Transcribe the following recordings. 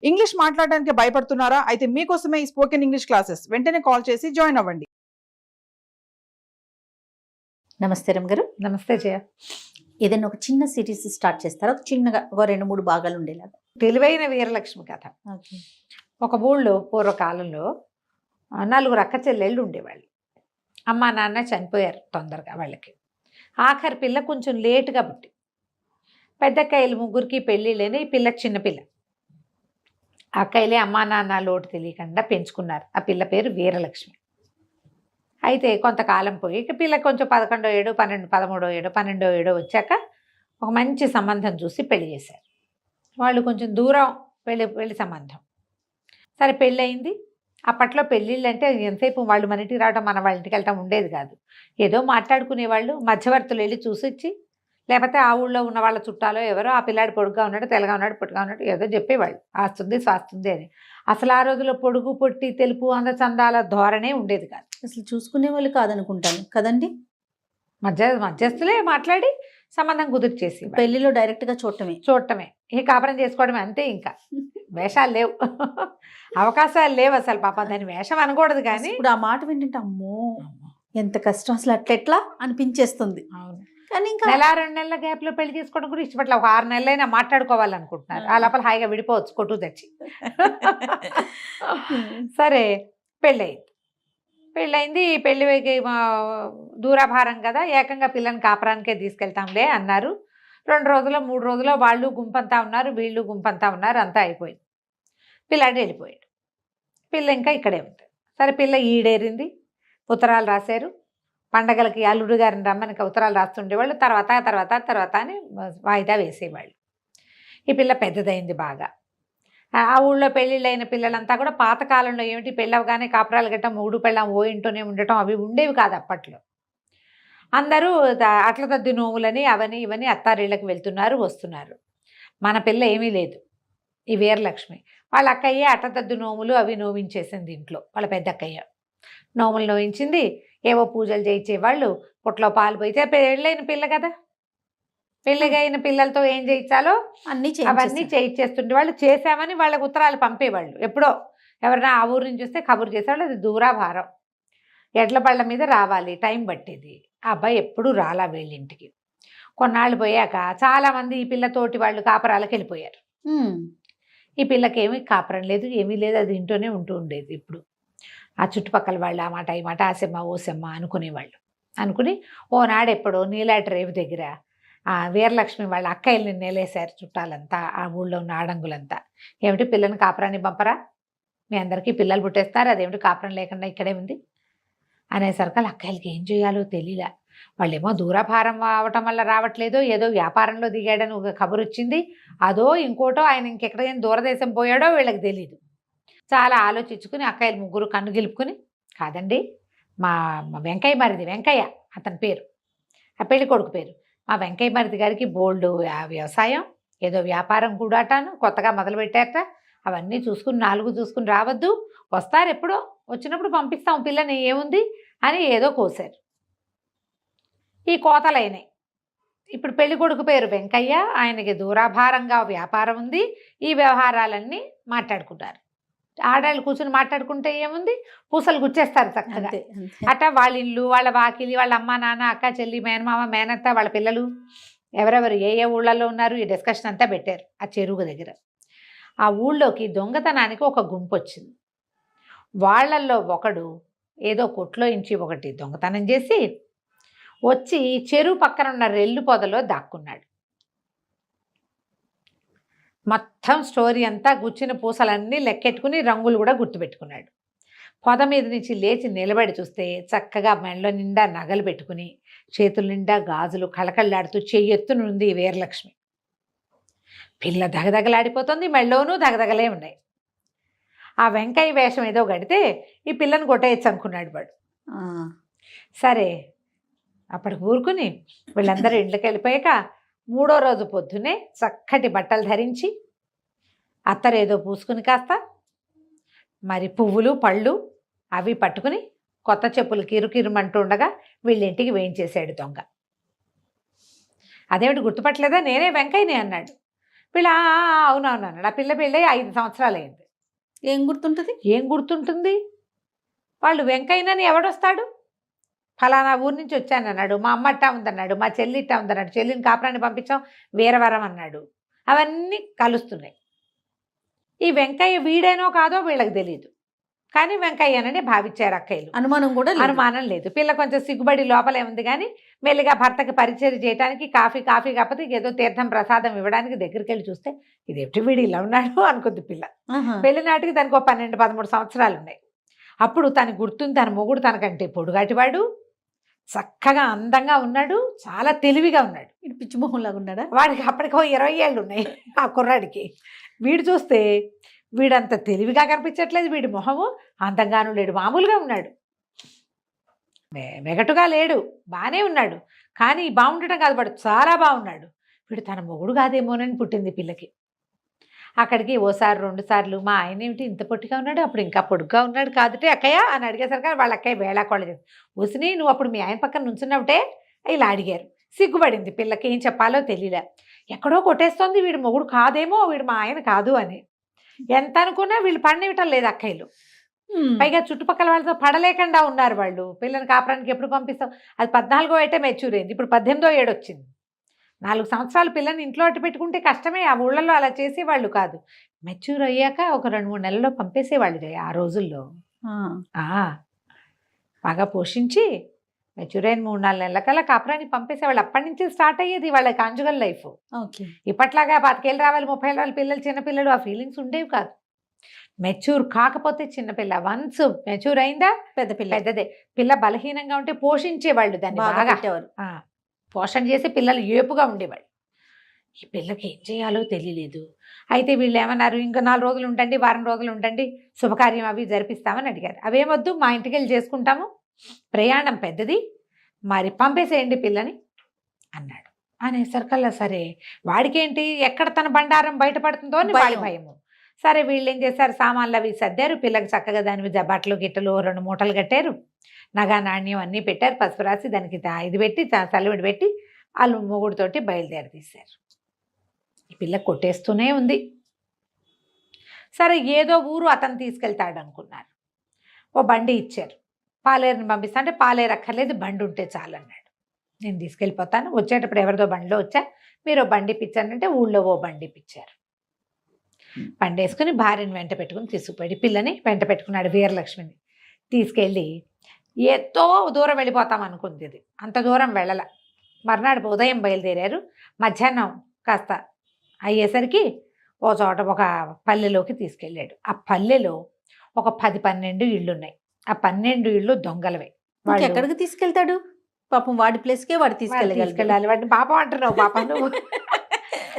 English మాట్లాడడానికి భయపడుతున్నారా? అయితే మీకోసమే ఈ స్పోకెన్ ఇంగ్లీష్ క్లాసెస్. వెంటనే కాల్ చేసి జాయిన్ అవ్వండి. నమస్తే రమ్ గారు. నమస్తే జయ. ఏదైనా ఒక చిన్న సిరీస్ స్టార్ట్ చేస్తారా? ఒక చిన్నగా ఒక 2-3 భాగాలు ఉండేలాగా. తెలివైన వీరలక్ష్మి కథ. ఒక ఊళ్ళో పూర్వకాలంలో 4 అక్క చెల్లెళ్ళు ఉండేవాళ్ళు. అమ్మ నాన్న చనిపోయారు తొందరగా వాళ్ళకి. ఆఖరి పిల్ల కొంచెం లేటుగా పుట్టి. పెద్దక్కయ్యలు ముగ్గురికి పెళ్ళిళ్ళని ఈ పిల్ల చిన్నపిల్ల. అక్కయ్యలే అమ్మా నాన్న లోటు తెలియకుండా పెంచుకున్నారు. ఆ పిల్ల పేరు వీరలక్ష్మి. అయితే కొంతకాలం పోయి ఇక పిల్ల కొంచెం 11వ ఏడు 13వ ఏడు 12వ ఏడు వచ్చాక ఒక మంచి సంబంధం చూసి పెళ్లి చేశారు. వాళ్ళు కొంచెం దూరం పెళ్లి సంబంధం. సరే పెళ్ళయింది. అప్పట్లో పెళ్ళిళ్ళు అంటే ఎంతసేపు వాళ్ళు మన ఇంటికి రావడం మన వాళ్ళ ఇంటికి వెళ్ళటం ఉండేది కాదు. ఏదో మాట్లాడుకునేవాళ్ళు, మధ్యవర్తులు వెళ్ళి చూసిచ్చి, లేకపోతే ఆ ఊళ్ళో ఉన్న వాళ్ళ చుట్టాలో ఎవరో ఆ పిల్లాడు పొడుగ్గా ఉన్నాడు, తెల్లగా ఉన్నాడు, పొట్టుగా ఉన్నాడు ఏదో చెప్పేవాళ్ళు. ఆస్తుంది స్వాస్తుంది అని. అసలు ఆ రోజుల్లో పొడుగు పొట్టి తెలుపు అందచందాల ధోరణే ఉండేది కాదు. అసలు చూసుకునే వాళ్ళు కాదనుకుంటాను కదండి. మధ్యస్థులే మాట్లాడి సంబంధం కుదిర్చేసి పెళ్లిలో డైరెక్ట్గా చూడటమే ఇక కాపురం చేసుకోవడమే అంతే. ఇంకా వేషాలు లేవు, అవకాశాలు లేవు అసలు. పాప దాని వేషం అనకూడదు కానీ ఇప్పుడు ఆ మాట వింటుంటే అమ్మో ఎంత కష్టం అసలు అట్లెట్లా అనిపించేస్తుంది. అవును. కానీ ఇంకా నెల 2 నెలల గ్యాప్లో పెళ్లి చేసుకోవడం కూడా ఇష్టపట్ల. ఒక 6 నెలలైనా మాట్లాడుకోవాలనుకుంటున్నారు. ఆ లోపల హాయిగా విడిపోవచ్చు కొట్టు తెచ్చి. సరే పెళ్ళయింది. పెళ్ళి దూరాభారం కదా, ఏకంగా పిల్లని కాపురానికే తీసుకెళ్తాంలే అన్నారు. 2 రోజులు 3 రోజులు వాళ్ళు గుంపంతా ఉన్నారు, వీళ్ళు గుంపంతా ఉన్నారు. అంతా అయిపోయింది. పిల్లాడు వెళ్ళిపోయాడు. పిల్ల ఇంకా ఇక్కడే ఉంది. సరే పిల్ల ఈడేరింది. ఉత్తరాలు రాశారు. పండగలకి అల్లుడు గారిని రమ్మని ఉత్తరాలు రాస్తుండేవాళ్ళు. తర్వాత అని వాయిదా వేసేవాళ్ళు. ఈ పిల్ల పెద్దదైంది బాగా. ఆ ఊళ్ళో పెళ్ళిళ్ళైన పిల్లలంతా కూడా పాతకాలంలో ఏమిటి పెళ్ళవగానే కాపురాలు గట్ట మూడు పెళ్ళం ఓ ఇంట్లోనే ఉండటం అవి ఉండేవి కాదు అప్పట్లో. అందరూ అట్ల తద్ది నోములని అవని ఇవని అత్తారిళ్ళకి వెళ్తున్నారు వస్తున్నారు. మన పిల్ల ఏమీ లేదు. ఈ వీరలక్ష్మి వాళ్ళ అక్కయ్య అట్టతద్దు నోములు అవి నోవించేసింది ఇంట్లో. వాళ్ళ పెద్ద అక్కయ్య నోములు నోవించింది. ఏవో పూజలు చేయించేవాళ్ళు. పుట్లో పాలు పోయితే పెళ్ళైన పిల్ల కదా, పెళ్ళిగా అయిన పిల్లలతో ఏం చేయించాలో అవన్నీ చేయించేస్తుండే వాళ్ళు. చేశామని వాళ్ళకి ఉత్తరాలు పంపేవాళ్ళు. ఎప్పుడో ఎవరైనా ఆ ఊరు నుంచి వస్తే కబురు చేసేవాళ్ళు. అది దూరాభారం, ఎడ్ల బళ్ళ మీద రావాలి, టైం పట్టేది. ఆ అబ్బాయి ఎప్పుడూ రాలా వీళ్ళింటికి. కొన్నాళ్ళు పోయాక చాలామంది ఈ పిల్లతోటి వాళ్ళు కాపురాలకు వెళ్ళిపోయారు. ఈ పిల్లకి ఏమీ కాపురం లేదు, ఏమీ లేదు. అది ఇంట్లోనే ఉంటూ ఉండేది. ఇప్పుడు ఆ చుట్టుపక్కల వాళ్ళు ఆ మాట ఈ మాట ఆసెమ్మ ఓసెమ్మ అనుకునేవాళ్ళు. అనుకుని ఓనాడు ఎప్పుడో నీలాటి రేవు దగ్గర ఆ వీరలక్ష్మి వాళ్ళ అక్కయ్యల్ని నేలేశారు చుట్టాలంతా, ఆ ఊళ్ళో ఉన్న ఆడంగులంతా. ఏమిటి పిల్లని కాపురాన్ని పంపరా, మీ అందరికీ పిల్లలు పుట్టేస్తారు, అదేమిటి కాపురం లేకుండా ఇక్కడే ఉంది అనేసరికి వాళ్ళ అక్కయ్యలకి ఏం చేయాలో తెలియలే. వాళ్ళేమో దూరాభారం అవటం వల్ల రావట్లేదో, ఏదో వ్యాపారంలో దిగాడని ఒక కబురు వచ్చింది, అదో ఇంకోటో ఆయన ఇంకెక్కడైనా దూరదేశం పోయాడో వీళ్ళకి తెలీదు. చాలా ఆలోచించుకుని అక్కయ్యలు ముగ్గురు కన్ను గెలుపుకుని, కాదండి మా వెంకయ్య మరిది, వెంకయ్య అతని పేరు, ఆ పెళ్లి కొడుకు పేరు, మా వెంకయ్య మరిది గారికి బోల్డు వ్యవసాయం ఏదో వ్యాపారం కూడాటాను కొత్తగా మొదలుపెట్టారట. అవన్నీ చూసుకుని 4 చూసుకుని రావద్దు, వస్తారు ఎప్పుడో, వచ్చినప్పుడు పంపిస్తాం పిల్లని, ఏముంది అని ఏదో కోసారు. ఈ కోతలైనాయి. ఇప్పుడు పెళ్లి కొడుకు పేరు వెంకయ్య, ఆయనకి దూరాభారంగా వ్యాపారం ఉంది. ఈ వ్యవహారాలన్నీ మాట్లాడుకుంటారు. ఆడాళ్ళు కూర్చుని మాట్లాడుకుంటే ఏముంది, పూసలు గుచ్చేస్తారు చక్కగా. అట్లా వాళ్ళ ఇల్లు, వాళ్ళ వాకిలి, వాళ్ళ అమ్మ నాన్న అక్క చెల్లి మేనమామ మేనత్త వాళ్ళ పిల్లలు ఎవరెవరు ఏ ఊళ్ళల్లో ఉన్నారు ఈ డిస్కషన్ అంతా పెట్టారు ఆ చెరువు దగ్గర. ఆ ఊళ్ళోకి దొంగతనానికి ఒక గుంపు వచ్చింది. వాళ్ళల్లో ఒకడు ఏదో కొట్లో ఇంచి ఒకటి దొంగతనం చేసి వచ్చి చెరువు పక్కన ఉన్న రెల్లు పొదలో దాక్కున్నాడు. మొత్తం స్టోరీ అంతా గుచ్చిన పూసలన్నీ లెక్కెట్టుకుని రంగులు కూడా గుర్తుపెట్టుకున్నాడు. పొద మీద నుంచి లేచి నిలబడి చూస్తే చక్కగా మెడలో నిండా నగలు పెట్టుకుని చేతుల నిండా గాజులు కళకళలాడుతూ చెయ్యెత్తునుంది వీరలక్ష్మి. పిల్ల దగదగలాడిపోతుంది, మెడలోనూ దగదగలే ఉన్నాయి. ఆ వెంకయ్య వేషం ఏదో గడితే ఈ పిల్లని కొట్టేయచ్చు అనుకున్నాడు వాడు. సరే అప్పటికి ఊరుకుని వీళ్ళందరూ ఇంట్లోకి వెళ్ళిపోయాక 3వ రోజు పొద్దున్నే చక్కటి బట్టలు ధరించి అత్తరేదో పూసుకుని కాస్త మరి పువ్వులు పళ్ళు అవి పట్టుకుని కొత్త చెప్పులు కిరుకిరుమంటూ ఉండగా వీళ్ళింటికి వేయించేశాడు దొంగ. అదేమిటి గుర్తుపట్టలేదా, నేనే వెంకయ్యనే అన్నాడు. పిల్ల అవునవును అన్నాడు. ఆ పిల్ల పెళ్ళి 5 సంవత్సరాలు అయింది. ఏం గుర్తుంటది? ఏం గుర్తుంటుంది? వాళ్ళు వెంకయ్యనని ఎవడొస్తాడు? ఫలానా ఊరు నుంచి వచ్చానన్నాడు, మా అమ్మ అట్టా ఉందన్నాడు, మా చెల్లి ఇట్టా ఉందన్నాడు, చెల్లిని కాపురాన్ని పంపించాం వీరవరం అన్నాడు. అవన్నీ కలుస్తున్నాయి. ఈ వెంకయ్య వీడేనో కాదో వీళ్ళకి తెలియదు, కానీ వెంకయ్యనని భావించారు అక్కయ్యలు. అనుమానం కూడా లేదు. అనుమానం లేదు. పిల్ల కొంచెం సిగ్గుబడి లోపలే ఉంది, కానీ మెల్లిగా భర్తకి పరిచయం చేయడానికి కాఫీ కాకపోతే ఏదో తీర్థం ప్రసాదం ఇవ్వడానికి దగ్గరికి వెళ్ళి చూస్తే ఇదేమిటి వీడు ఇలా ఉన్నాడు అనుకుంది పిల్ల. ఆహా. పెళ్లి నాటికి దానికి 12-13 సంవత్సరాలు ఉన్నాయి. అప్పుడు తనకు గుర్తుంది, తన మొగుడు తనకంటే పొడుగాటివాడు, చక్కగా అందంగా ఉన్నాడు, చాలా తెలివిగా ఉన్నాడు. వీడు పిచ్చి మొహం లాగా ఉన్నాడా? వాడికి అప్పటికో 20 ఏళ్ళు ఉన్నాయి ఆ కుర్రాడికి. వీడు చూస్తే వీడంత తెలివిగా కనిపించట్లేదు, వీడి మొహము అందంగాను లేడు, మామూలుగా ఉన్నాడు, వెగటుగా లేడు, బాగానే ఉన్నాడు. కానీ బాగుండటం కాదు, వాడు చాలా బాగున్నాడు. వీడు తన మొగుడు కాదేమోనని పుట్టింది పిల్లకి. అక్కడికి ఓసారి 2 సార్లు మా ఆయన ఏమిటి ఇంత పొట్టిగా ఉన్నాడు, అప్పుడు ఇంకా పొడుగ్గా ఉన్నాడు కాదుటే అక్కయ్య అని అడిగేసరికి వాళ్ళ అక్కయ్య వేళాకోళ చేసి వసిని నువ్వు అప్పుడు మీ ఆయన పక్కన నుంచున్నావుటే ఇలా అడిగారు. సిగ్గుపడింది పిల్లకి, ఏం చెప్పాలో తెలియలే. ఎక్కడో కొట్టేస్తోంది వీడు మొగుడు కాదేమో, వీడు మా ఆయన కాదు అని. ఎంత అనుకున్నా వీళ్ళు పడనివ్వటం లేదు అక్కయ్యలు. పైగా చుట్టుపక్కల వాళ్ళతో పడలేకుండా ఉన్నారు వాళ్ళు. పిల్లని కాపురానికి ఎప్పుడు పంపిస్తాం? అది 14వ ఏటే మెచ్యూర్ అయింది, ఇప్పుడు 18వ ఏడు వచ్చింది. 4 సంవత్సరాలు పిల్లని ఇంట్లో అట్టు పెట్టుకుంటే కష్టమే. ఆ ఊళ్ళల్లో అలా చేసేవాళ్ళు కాదు. మెచ్యూర్ అయ్యాక ఒక 2-3 నెలల్లో పంపేసేవాళ్ళు ఆ రోజుల్లో. బాగా పోషించి మెచ్యూర్ అయిన 3-4 నెలల కల్లా కాపురాన్ని పంపేసేవాళ్ళు. అప్పటి నుంచి స్టార్ట్ అయ్యేది వాళ్ళ కాంజుగల్ లైఫ్. ఇప్పట్లాగా 25 ఏళ్ళు రావాలి 30 ఏళ్ళు రావాలి పిల్లలు చిన్నపిల్లలు ఆ ఫీలింగ్స్ ఉండేవి కాదు. మెచ్యూర్ కాకపోతే చిన్నపిల్ల, వన్స్ మెచ్యూర్ అయిందా పెద్దదే. పిల్ల బలహీనంగా ఉంటే పోషించేవాళ్ళు దాన్ని బాగా పోషణ చేసి పిల్లలు ఏపుగా ఉండేవాళ్ళు. ఈ పిల్లకి ఏం చేయాలో తెలియలేదు. అయితే వీళ్ళు ఏమన్నారు, ఇంకా 4 రోజులు ఉండండి, వారం రోజులు ఉండండి, శుభకార్యం అవి జరిపిస్తామని అడిగారు. అవేమొద్దు, మా ఇంటికి వెళ్ళి చేసుకుంటాము, ప్రయాణం పెద్దది, మరి పంపేసేయండి పిల్లని అన్నాడు. అనేసరికల్లా సరే వాడికేంటి ఎక్కడ తన బండారం బయటపడుతుందో అని వాడి భయము. సరే వీళ్ళు ఏం చేశారు, సామాన్లు అవి సర్దారు, పిల్లకి చక్కగా దాని మీద బట్టలు గిట్టలు 2 మూటలు కట్టారు, నగా నాణ్యం అన్నీ పెట్టారు, పసుపు రాసి దానికి ఇది పెట్టి చల్లవిడి పెట్టి వాళ్ళు మొగుడుతోటి బయలుదేరి తీశారు. ఈ పిల్ల కొట్టేస్తూనే ఉంది. సరే ఏదో ఊరు అతను తీసుకెళ్తాడు అనుకున్నారు. ఓ బండి ఇచ్చారు, పాలేరుని పంపిస్తా అంటే పాలేరు అక్కర్లేదు బండి ఉంటే చాలు అన్నాడు. నేను తీసుకెళ్ళిపోతాను, వచ్చేటప్పుడు ఎవరిదో బండిలో వచ్చా, మీరు బండి ఇప్పించానంటే ఊళ్ళో ఓ బండి ఇప్పించారు. బండి వేసుకుని భార్యని వెంట పెట్టుకుని తీసుకుపోయి పిల్లని వెంట పెట్టుకున్నాడు. వీరలక్ష్మిని తీసుకెళ్ళి ఎంతో దూరం వెళ్ళిపోతాం అనుకుంది. ఇది అంత దూరం వెళ్ళాల. మర్నాడు ఉదయం బయలుదేరారు. మధ్యాహ్నం కాస్త అయ్యేసరికి ఓ చోట ఒక పల్లెలోకి తీసుకెళ్ళాడు. ఆ పల్లెలో ఒక 10-12 ఇళ్ళు ఉన్నాయి. ఆ 12 ఇళ్ళు దొంగలవే. వాడు ఎక్కడికి తీసుకెళ్తాడు పాపం? వాడి ప్లేస్కే వాడు తీసుకెళ్ళాలి. వాడిని పాపం అంటున్నావు పాపం నువ్వు.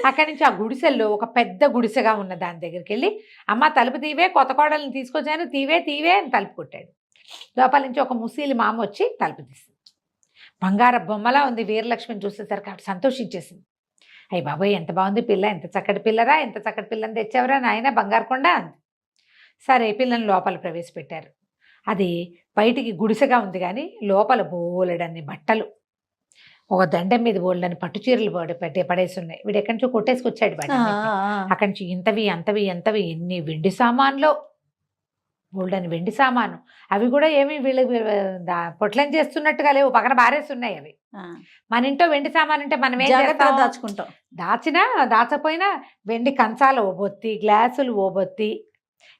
అక్కడి నుంచి ఆ గుడిసెల్లో ఒక పెద్ద గుడిసెగా ఉన్న దాని దగ్గరికి వెళ్ళి, అమ్మ తలుపు తీవే, కొత్త కోడల్ని తీసుకొచ్చాను, తీవే అని తలుపు కొట్టాడు. లోపల నుంచి ఒక ముసలి మామ వచ్చి తలుపు తీసింది. బంగార బొమ్మలా ఉంది. వీరలక్ష్మిని చూసేసరికి అటు సంతోషించేసింది. అయ్యి బాబోయ్ ఎంత బాగుంది పిల్ల, ఎంత చక్కటి పిల్లరా, ఎంత చక్కటి పిల్లని తెచ్చావరా నాయన బంగారు కొండ అంది. సరే పిల్లని లోపల ప్రవేశపెట్టారు. అది బయటికి గుడిసెగా ఉంది కానీ లోపల బోలెడన్ని బట్టలు, ఒక దండం మీద బోలెడన్ని పట్టు చీరలు పడేసి ఉన్నాయి. వీడు ఎక్కడి నుంచో కొట్టేసుకొచ్చాడు వాడిని. అక్కడి నుంచి ఇంతవి ఎన్ని వెండి సామాన్లో, బోల్డని వెండి సామాను. అవి కూడా ఏమి వీళ్ళు పొట్లం చేస్తున్నట్టుగా లేవు, పక్కన బారేస్తున్నాయి అవి. మన ఇంట్లో వెండి సామాన్ అంటే మనం ఏం చేస్తాం, దాచుకుంటాం. దాచపోయినా వెండి కంచాలు ఓబొత్తి, గ్లాసులు ఓబొత్తి,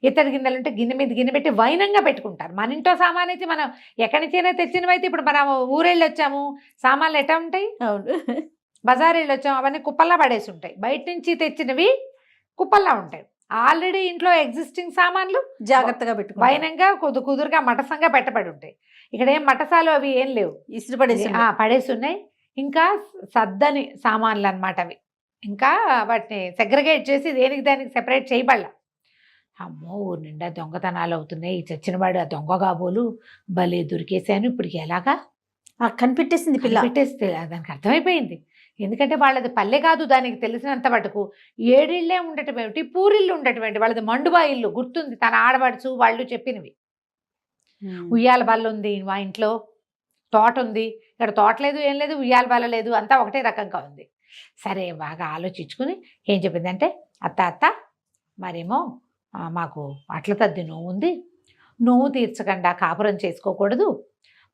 ఇతర గిన్నెలు ఉంటే గిన్నె మీద గిన్నె పెట్టి వైనంగా పెట్టుకుంటారు. మన ఇంట్లో సామాన్ అయితే మనం ఎక్కడి నుంచైనా తెచ్చినవైతే, ఇప్పుడు మనం ఊరెళ్ళి వచ్చాము సామాన్లు ఎట్లా ఉంటాయి, బజార్ వెళ్ళి వచ్చాము అవన్నీ కుప్పల్లా పడేసి ఉంటాయి. బయట నుంచి తెచ్చినవి కుప్పల్లా ఉంటాయి. ఆల్రెడీ ఇంట్లో ఎగ్జిస్టింగ్ సామాన్లు జాగ్రత్తగా పెట్టు వైనంగా కుదురుగా మటసంగా పెట్టబడి ఉంటాయి. ఇక్కడ ఏం మటసాలు అవి ఏం లేవు, ఇసురు పడేసి ఉన్నాయి. ఇంకా సద్దని సామాన్లు అనమాట అవి. ఇంకా వాటిని సెగ్రిగేట్ చేసి దేనికి దానికి సెపరేట్ చేయబడాల. అమ్మో ఊరు నిండా దొంగతనాలు అవుతున్నాయి, ఈ చచ్చినవాడు ఆ దొంగ కాబోలు భలే దొరికేసాను, ఇప్పటికి ఎలాగా కనిపెట్టేసింది పిల్ల. పెట్టేస్తే దానికి అర్థమైపోయింది. ఎందుకంటే వాళ్ళది పల్లె కాదు, దానికి తెలిసినంత మటుకు 7 ఇళ్ళే ఉండటం ఏమిటి, పూరిళ్ళు ఉండటం ఏంటి, వాళ్ళది మండుబా ఇల్లు గుర్తుంది. తన ఆడబడుచు వాళ్ళు చెప్పినవి. ఉయ్యాల బల్ల ఉంది మా ఇంట్లో, తోట ఉంది, ఇక్కడ తోట లేదు ఏం లేదు, ఉయ్యాల బల్ల లేదు, అంతా ఒకటే రకంగా ఉంది. సరే బాగా ఆలోచించుకుని ఏం చెప్పిందంటే, అత్త మరేమో మాకు అట్ల తద్ది నోవు ఉంది, నోవు తీర్చకుండా కాపురం చేసుకోకూడదు,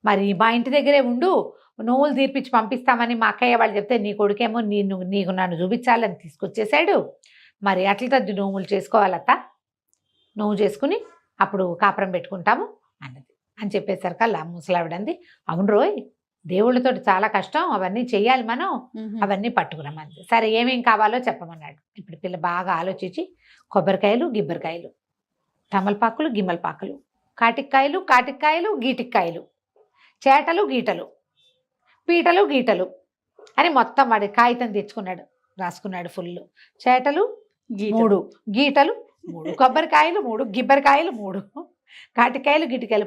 మరి మా ఇంటి దగ్గరే ఉండు, నోవులు తీర్పించి పంపిస్తామని మా అక్కయ్య వాళ్ళు చెప్తే నీ కొడుకేమో నీకు నన్ను చూపించాలని తీసుకొచ్చేసాడు, మరి అట్ల తద్ది నోవులు చేసుకోవాలత్త, నోవు చేసుకుని అప్పుడు కాపురం పెట్టుకుంటాము అన్నది. అని చెప్పేసరికల్లా ముసలావిడంది, అవును రోయ్, దేవుళ్ళతోటి చాలా కష్టం, అవన్నీ చెయ్యాలి మనం, అవన్నీ పట్టుకురమ్మని. సరే ఏమేం కావాలో చెప్పమన్నాడు. ఇప్పుడు పిల్ల బాగా ఆలోచించి కొబ్బరికాయలు గిబ్బరికాయలు, తమలపాకులు గిమ్మలపాకులు, కాటిక్కాయలు గీటిక్కాయలు, చేటలు గీటలు, పీటలు గీటలు అని మొత్తం వాడి కాగితం తెచ్చుకున్నాడు, రాసుకున్నాడు ఫుల్. చేటలు 3, గీటలు 3, కొబ్బరికాయలు 3, గిబ్బరికాయలు 3, కాటికాయలు గిటికాయలు,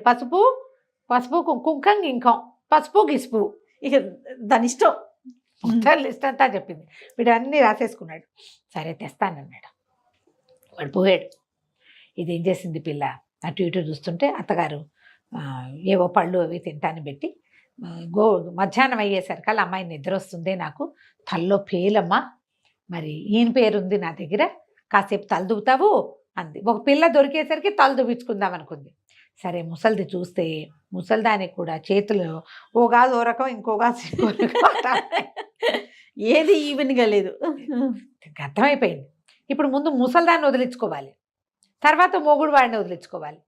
పసుపు కుంకం గింకం, పసుపు గిసుపు, ఇక దాని ఇష్టం మొత్తం లిస్ట్ అంతా చెప్పింది. వీడు అన్నీ రాసేసుకున్నాడు. సరే తెస్తానన్నాడు. వాడు పోయాడు. ఇదేం చేసింది పిల్ల, అటు ఇటు చూస్తుంటే అత్తగారు ఏవో పళ్ళు అవి తింటాను పెట్టి, మధ్యాహ్నం అయ్యేసరికల్లా అమ్మాయి నిద్ర వస్తుంది, నాకు తల్లో పేలమ్మా, మరి ఈయన పేరు ఉంది నా దగ్గర, కాసేపు తలదువుతావు అంది. ఒక పిల్ల దొరికేసరికి తల దువ్వించుకుందాం అనుకుంది. సరే ముసలిది చూస్తే ముసలిదానికి కూడా చేతులు ఓగాదు ఓ రకం, ఇంకోగాదు ఇంకో రకం, ఏది ఈవెన్గా లేదు. అర్థమైపోయింది. ఇప్పుడు ముందు ముసలిదాన్ని వదిలించుకోవాలి, తర్వాత మొగుడు వాడిని వదిలించుకోవాలి.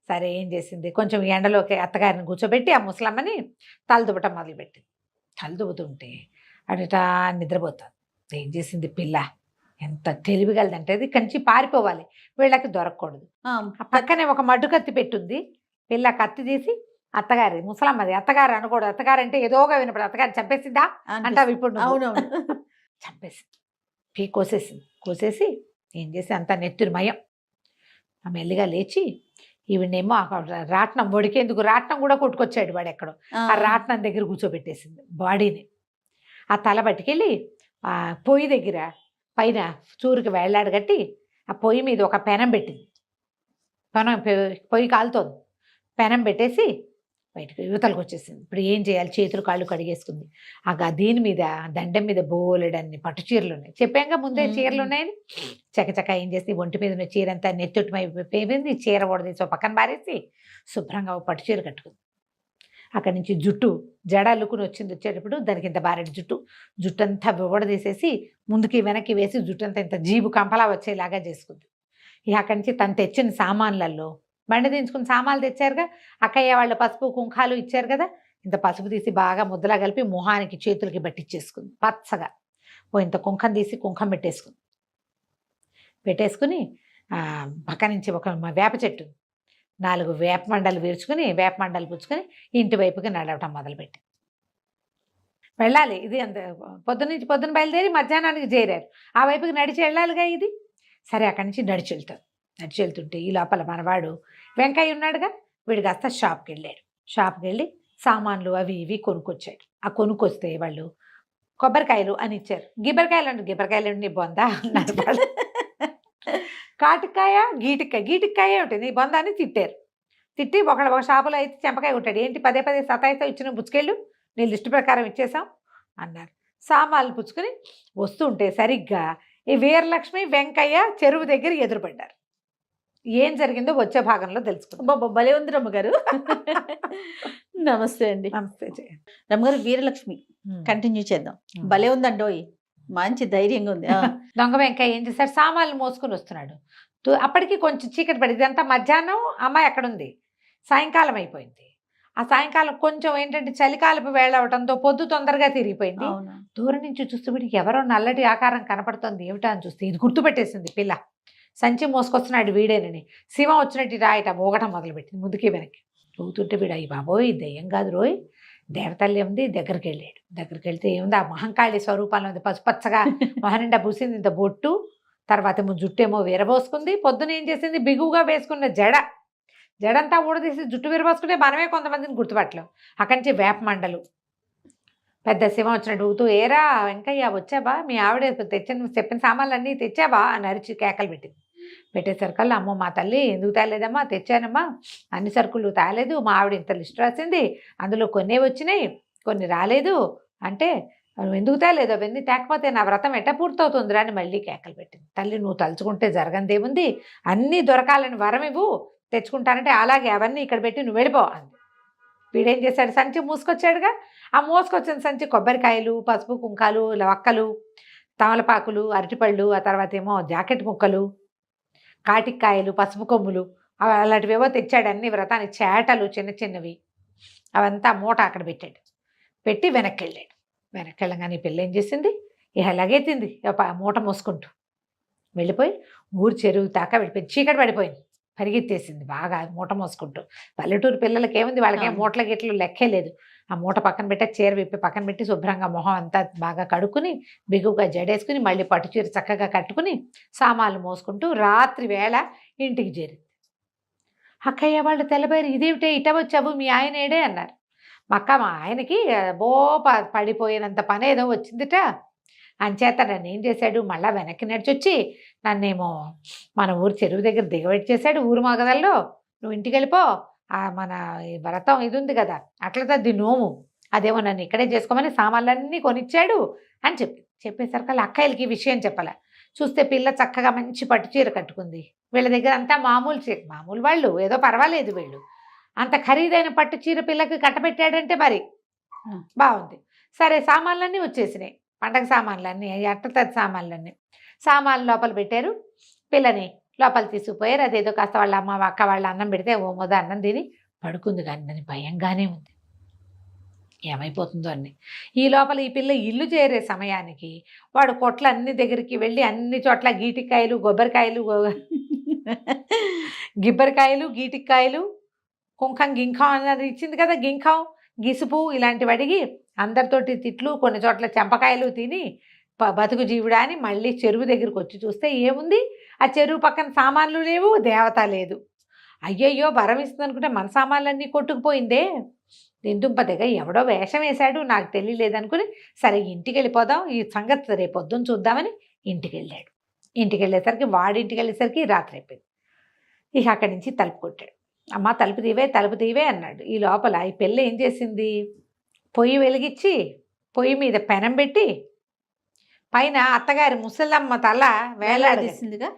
సరే ఏం చేసింది, కొంచెం ఎండలోకి అత్తగారిని కూర్చోబెట్టి ఆ ముసలమ్మని తలదువ్వటం మొదలుపెట్టింది. తలదువ్వుతుంటే అటుటా నిద్రపోతుంది. ఏం చేసింది పిల్ల, ఎంత తెలివిగలదంటే అది కంచి పారిపోవాలి, వీళ్ళకి దొరకకూడదు. ఆ పక్కనే ఒక మడ్డు కత్తి పెట్టుంది. పిల్ల కత్తి తీసి అత్తగారి, ముసలమ్మది, అత్తగారు అనకూడదు, అత్తగారు అంటే ఏదోగా వినపడదు, అత్తగారు చంపేసిందా అంటావు ఇప్పుడు. అవునవును, చంపేసింది, కోసేసి ఏం చేసి అంతా నెత్తురుమయం. ఆ మెల్లిగా లేచి ఈవిడేమో రాట్నం వడికేందుకు రాట్నం కూడా కొట్టుకొచ్చాడు వాడు ఎక్కడో, ఆ రాట్నం దగ్గర కూర్చోబెట్టేసింది బాడీని. ఆ తల పట్టుకెళ్ళి ఆ పొయ్యి దగ్గర పైన చూరుకి వేళ్లాడు కట్టి ఆ పొయ్యి మీద ఒక పెనం పెట్టింది. పొయ్యి కాలుతోంది, పెనం పెట్టేసి బయటకు యువతలకు వచ్చేసింది. ఇప్పుడు ఏం చేయాలి, చేతులు కాళ్ళు కడిగేసుకుంది. దీని మీద దండం మీద బోలెడన్ని పట్టు చీరలు ఉన్నాయి, చెప్పాక ముందే చీరలు ఉన్నాయని. చకచక ఏం చేసి ఒంటి మీద ఉన్న చీర అంతా నెత్తుటిమై పేపింది, చీర ఓడదీసి పక్కన బారేసి శుభ్రంగా పట్టు చీర కట్టుకుంది. అక్కడి నుంచి జుట్టు జడ అల్లుకుని వచ్చేటప్పుడు దానికి ఇంత బారెడు జుట్టు అంతా ఓడదీసేసి ముందుకి వెనక్కి వేసి జుట్టు అంతా ఇంత జీబు కంపలా వచ్చేలాగా చేసుకుంది. ఇక అక్కడి నుంచి తను తెచ్చిన సామాన్లలో బండి దించుకుని సామాన్లు తెచ్చారుగా, అక్కయ్య వాళ్ళు పసుపు కుంకాలు ఇచ్చారు కదా, ఇంత పసుపు తీసి బాగా ముద్దలా కలిపి మొహానికి చేతులకి పట్టించేసుకుంది పచ్చగా. ఇంత కుంకం తీసి కుంకం పెట్టేసుకుని పక్క నుంచి ఒక వేప చెట్టు 4 వేప మండలు విరుచుకుని వేప మండలు పుచ్చుకొని ఇంటి వైపుకి నడవటం మొదలుపెట్టి వెళ్ళాలి. ఇది అంత పొద్దున బయలుదేరి మధ్యాహ్నానికి చేరారు, ఆ వైపుకి నడిచి వెళ్ళాలిగా ఇది. సరే అక్కడి నుంచి నడిచి వెళ్తుంటే ఈ లోపల మనవాడు వెంకయ్య ఉన్నాడుగా, వీడు కాస్త షాప్కి వెళ్ళి సామాన్లు అవి ఇవి కొనుక్కొచ్చాడు. ఆ కొనుక్కొస్తే వాళ్ళు కొబ్బరికాయలు అని ఇచ్చారు. గిబ్బరికాయలు నీ బొందా అన్నారు వాళ్ళు. కాటికాయ గీటికాయ ఏమిటి నీ బొందా అని తిట్టి ఒక షాపులో అయితే చెంపకాయ కొట్టాడు. ఏంటి పదే సతాయితో ఇచ్చిన పుచ్చుకెళ్ళు, నీ లిస్టు ప్రకారం ఇచ్చేసాం అన్నారు. సామాన్లు పుచ్చుకొని వస్తుంటే సరిగ్గా ఈ వీరలక్ష్మి వెంకయ్య చెరువు దగ్గర ఎదురుపడ్డారు. ఏం జరిగిందో వచ్చే భాగంలో తెలుసుకుందాం. బాబా భలే ఉంది రమ్మగారు. నమస్తే అండి. నమస్తే రమ్మగారు, వీరలక్ష్మి కంటిన్యూ చేద్దాం. భలే ఉందండోయ్, మంచి ధైర్యంగా ఉంది. దొంగ వెంకయ్య ఏం చేశాడు, సామాన్లు మోసుకొని వస్తున్నాడు. అప్పటికి కొంచెం చీకటి పడింది, ఇదంతా మధ్యాహ్నం, అమ్మాయి అక్కడుంది. సాయంకాలం అయిపోయింది. ఆ సాయంకాలం కొంచెం ఏంటంటే చలికాలపు వేళ అవడంతో పొద్దు తొందరగా తిరిగిపోయింది. దూరం నుంచి చూస్తే వీడికి ఎవరో నల్లటి ఆకారం కనపడుతుంది, ఏమిటా అని చూస్తే ఇది గుర్తుపెట్టేసింది పిల్ల. సంచి మోసుకొస్తున్నాడు వీడేనని. శివం వచ్చినట్టు రాయట మోగటం మొదలుపెట్టింది ముందుకి వెనక్కి. చూస్తుంటే వీడు అయ్యి బాబోయ్ దయ్యం కాదు రోయ్, దేవతల్లి ఉంది. దగ్గరికి వెళ్తే ఏముంది, ఆ మహంకాళి స్వరూపాలు ఉంది, పసుపచ్చగా మొహనిండా పూసింది, ఇంత బొట్టు, తర్వాత జుట్టేమో విరబోసుకుంది. పొద్దున ఏం చేసింది, బిగువుగా వేసుకున్న జడంతా ఊడదీసి జుట్టు విరబోసుకుంటే మనమే కొంతమందిని గుర్తుపట్టలేం. అక్కడి నుంచి వేప మండలు, పెద్ద శివం వచ్చినట్టు ఊతూ, ఏరా వెంకయ్య వచ్చాబా, మీ ఆవిడ చెప్పిన సామాన్లు అన్నీ తెచ్చాబా అని అరిచి కేకలు పెట్టేసరికల్లా, అమ్మో మా తల్లి ఎందుకు తేలేదమ్మా, తెచ్చానమ్మా, అన్ని సరుకులు తేలేదు, మా ఆవిడ ఇంత లిస్ట్ రాసింది, అందులో కొన్ని వచ్చినాయి కొన్ని రాలేదు అంటే నువ్వు ఎందుకు తేలేదు అవన్నీ తేకపోతే నా వ్రతం ఎట్ట పూర్తవుతుందిరా అని మళ్ళీ కేకలు పెట్టింది. తల్లి నువ్వు తలుచుకుంటే జరగందేముంది, అన్నీ దొరకాలని వరం ఇవ్వు, తెచ్చుకుంటానంటే అలాగే అవన్నీ ఇక్కడ పెట్టి నువ్వు వెళ్ళిపో అంది. వీడేం చేశాడు, సంచి మూసుకొచ్చాడుగా. ఆ మోసుకొచ్చిన సంచి కొబ్బరికాయలు, పసుపు కుంకాలు, వక్కలు, తమలపాకులు, అరటిపళ్ళు, ఆ తర్వాత ఏమో జాకెట్ ముక్కలు, కాటికాయలు, పసుపు కొమ్ములు అలాంటివేవో తెచ్చాడు. అన్ని వ్రతానికి చేటలు చిన్న చిన్నవి అవంతా మూట అక్కడ పెట్టాడు. పెట్టి వెనక్కి వెళ్ళాడు. వెనక్కి వెళ్ళగానే పిల్ల ఏం చేసింది, ఇక లగెత్తింది మూట మోసుకుంటూ వెళ్ళిపోయి ఊరు చెరువు దాకా వెళ్ళిపోయింది. చీకటి పడిపోయింది, పరిగెత్తేసింది బాగా మూట మోసుకుంటూ. పల్లెటూరు పిల్లలకి ఏముంది, వాళ్ళకేం మూటల గిట్లు లెక్కే లేదు. ఆ మూట పక్కన పెట్టి చీర విప్పి పక్కన పెట్టి శుభ్రంగా మొహం అంతా బాగా కడుక్కుని బిగుగా జడేసుకుని మళ్ళీ పట్టు చీర చక్కగా కట్టుకుని సామాన్లు మోసుకుంటూ రాత్రి వేళ ఇంటికి చేరింది. అక్కయ్య వాళ్ళు తెల్లబోయారు, ఇదేమిటే ఇట వచ్చావు, మీ ఆయన ఏడే అన్నారు. మా ఆయనకి పడిపోయినంత పని ఏదో వచ్చిందిట, అంచేత నన్ను ఏం చేశాడు, మళ్ళీ వెనక్కి నడిచొచ్చి నన్నేమో మన ఊరు చెరువు దగ్గర దిగబెట్టి చేశాడు. ఊరు మగదల్లో నువ్వు ఇంటికి వెళ్ళిపో, మన వ్రతం ఇది ఉంది కదా అట్లా తద్ది నోము, అదేమో నన్ను ఇక్కడే చేసుకోమని సామాన్లన్నీ కొనిచ్చాడు అని చెప్పేసరికి వాళ్ళ అక్కయ్యలకి ఈ విషయం చెప్పాల. చూస్తే పిల్ల చక్కగా మంచి పట్టు చీర కట్టుకుంది. వీళ్ళ దగ్గర అంతా మామూలు చీర, మామూలు వాళ్ళు ఏదో పర్వాలేదు, వీళ్ళు అంత ఖరీదైన పట్టు చీర పిల్లకి కట్టబెట్టాడంటే మరి బాగుంది. సరే సామాన్లన్నీ వచ్చేసినాయి, పండగ సామాన్లన్నీ, అట్టతది సామాన్లన్నీ. సామాన్లు లోపల పెట్టారు, పిల్లని లోపల తీసుకుపోయారు. అదేదో కాస్త వాళ్ళ అమ్మ అక్క వాళ్ళ అన్నం పెడితే ఓ మొద అన్నం తిని పడుకుంది. కానీ దాని భయంగానే ఉంది, ఏమైపోతుందో అన్ని. ఈ లోపల ఈ పిల్ల ఇల్లు చేరే సమయానికి వాడు కొట్ల అన్ని దగ్గరికి వెళ్ళి అన్ని చోట్ల గీటికాయలు, గిబ్బరికాయలు, గీటికాయలు, కుంకం, గింఖం అన్నది ఇచ్చింది కదా, గింఖం, గిసుపు ఇలాంటివి అడిగి అందరితోటి తిట్లు, కొన్ని చోట్ల చెంపకాయలు తిని బతుకు జీవుడా అని మళ్ళీ చెరువు దగ్గరికి వచ్చి చూస్తే ఏముంది, ఆ చెరువు పక్కన సామాన్లు లేవు, దేవత లేదు. అయ్యయ్యో వరం ఇస్తుంది అనుకుంటే మన సామాన్లన్నీ కొట్టుకుపోయిందే, దిందుంప దగ్గర ఎవడో వేషం వేశాడు, నాకు తెలియలేదనుకుని సరే ఇంటికి వెళ్ళిపోదాం, ఈ సంగతి రేపు పొద్దున్న చూద్దామని ఇంటికి వెళ్ళాడు. ఇంటికి వెళ్ళేసరికి వాడింటికి వెళ్ళేసరికి రాత్రి అయిపోయింది. ఇక అక్కడి నుంచి తలుపు కొట్టాడు. అమ్మ తలుపు తీవే అన్నాడు. ఈ లోపల ఈ పిల్ల ఏం చేసింది, పొయ్యి వెలిగించి పొయ్యి మీద పెనం పెట్టి పైన అత్తగారి ముసలమ్మ తల వేలాడదీసిందిగా,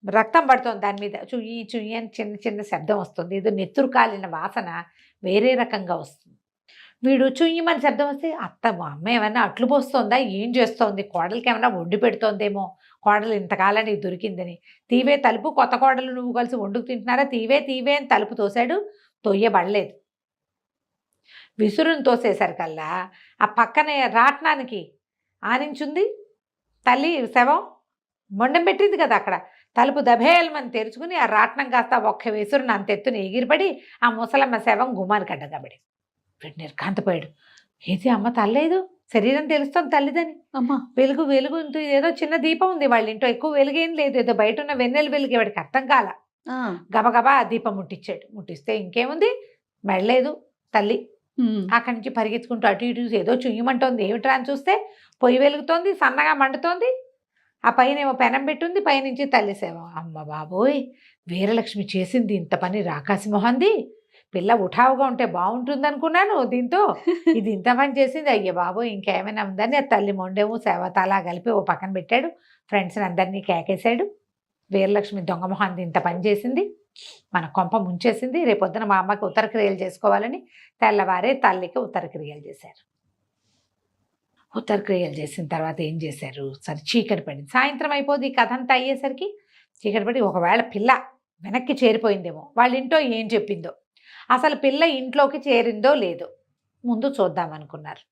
రక్తం పడుతుంది దాని మీద, చుయ్యి అని చిన్న చిన్న శబ్దం వస్తుంది. ఏదో నెత్తురు కాలిన వాసన వేరే రకంగా వస్తుంది. వీడు చుయ్యమని శబ్దం వస్తే అమ్మ ఏమన్నా అట్లు పోస్తోందా, ఏం చేస్తోంది, కోడలికి ఏమన్నా వండి పెడుతోందేమో, కోడలు ఇంతకాలానికి దొరికిందని. తీవే తలుపు, కొత్త కోడలు నువ్వు కలిసి వండుకు తింటున్నారా, తీవే అని తలుపు తోశాడు. తొయ్యబడలేదు. విసురుని తోసేసరికల్లా ఆ పక్కనే రాట్నానికి ఆనించుంది తల్లి శవం, మొండం పెట్టింది కదా అక్కడ. తలుపు దభేలమని తెరుచుకుని ఆ రాట్నం కాస్త ఒక్క విసురుని అంత ఎత్తున ఎగిరిపడి ఆ ముసలమ్మ శవం గుమ్మానికి అడ్డగబడి వీడు నిర్ఘాంతపోయాడు. ఏది అమ్మ తల్లేదు, శరీరం తెలుస్తుంది తల్లిదని. అమ్మ వెలుగు ఏదో చిన్న దీపం ఉంది వాళ్ళ ఇంట్లో, ఎక్కువ వెలుగేం లేదు, ఏదో బయట ఉన్న వెన్నెల వెలుగు వాడికి అర్థం కాల. గబగబా ఆ దీపం ముట్టించాడు. ముట్టిస్తే ఇంకేముంది, మెడలేదు తల్లి. అక్కడి నుంచి పరిగెత్తుకుంటూ అటు ఇటు ఏదో చుయ్యమంటోంది. ఏమిట్రా అని చూస్తే పొయ్యి వెలుగుతోంది, సన్నగా మండుతోంది. ఆ పైన ఏమో పెనం పెట్టుంది, పైనుంచి తల్లి సేవ. అమ్మ బాబోయ్, వీరలక్ష్మి చేసింది ఇంత పని రాకాసి మొహంది. పిల్ల ఉఠావుగా ఉంటే బాగుంటుంది అనుకున్నాను, దీంతో ఇది ఇంత పని చేసింది. అయ్య బాబోయ్, ఇంకేమైనా ఉందని ఆ తల్లి మొండేమో సేవత అలా కలిపి ఓ పక్కన పెట్టాడు. ఫ్రెండ్స్ని అందరినీ కేకేశాడు. వీరలక్ష్మి దొంగ మొహాన్ని ఇంత పని చేసింది, మన కొంప ముంచేసింది. రేపొద్దున మా అమ్మకి ఉత్తరక్రియలు చేసుకోవాలని తెల్లవారే తల్లికి ఉత్తరక్రియలు చేశారు. ఉత్తరక్రియలు చేసిన తర్వాత ఏం చేశారు, సరే చీకటి పడింది. సాయంత్రం అయిపోయింది. ఈ కథ అంతా అయ్యేసరికి చీకటి పడి ఒకవేళ పిల్ల వెనక్కి చేరిపోయిందేమో, వాళ్ళ ఇంట్లో ఏం చెప్పిందో, అసలు పిల్ల ఇంట్లోకి చేరిందో లేదో ముందు చూద్దామనుకున్నారు.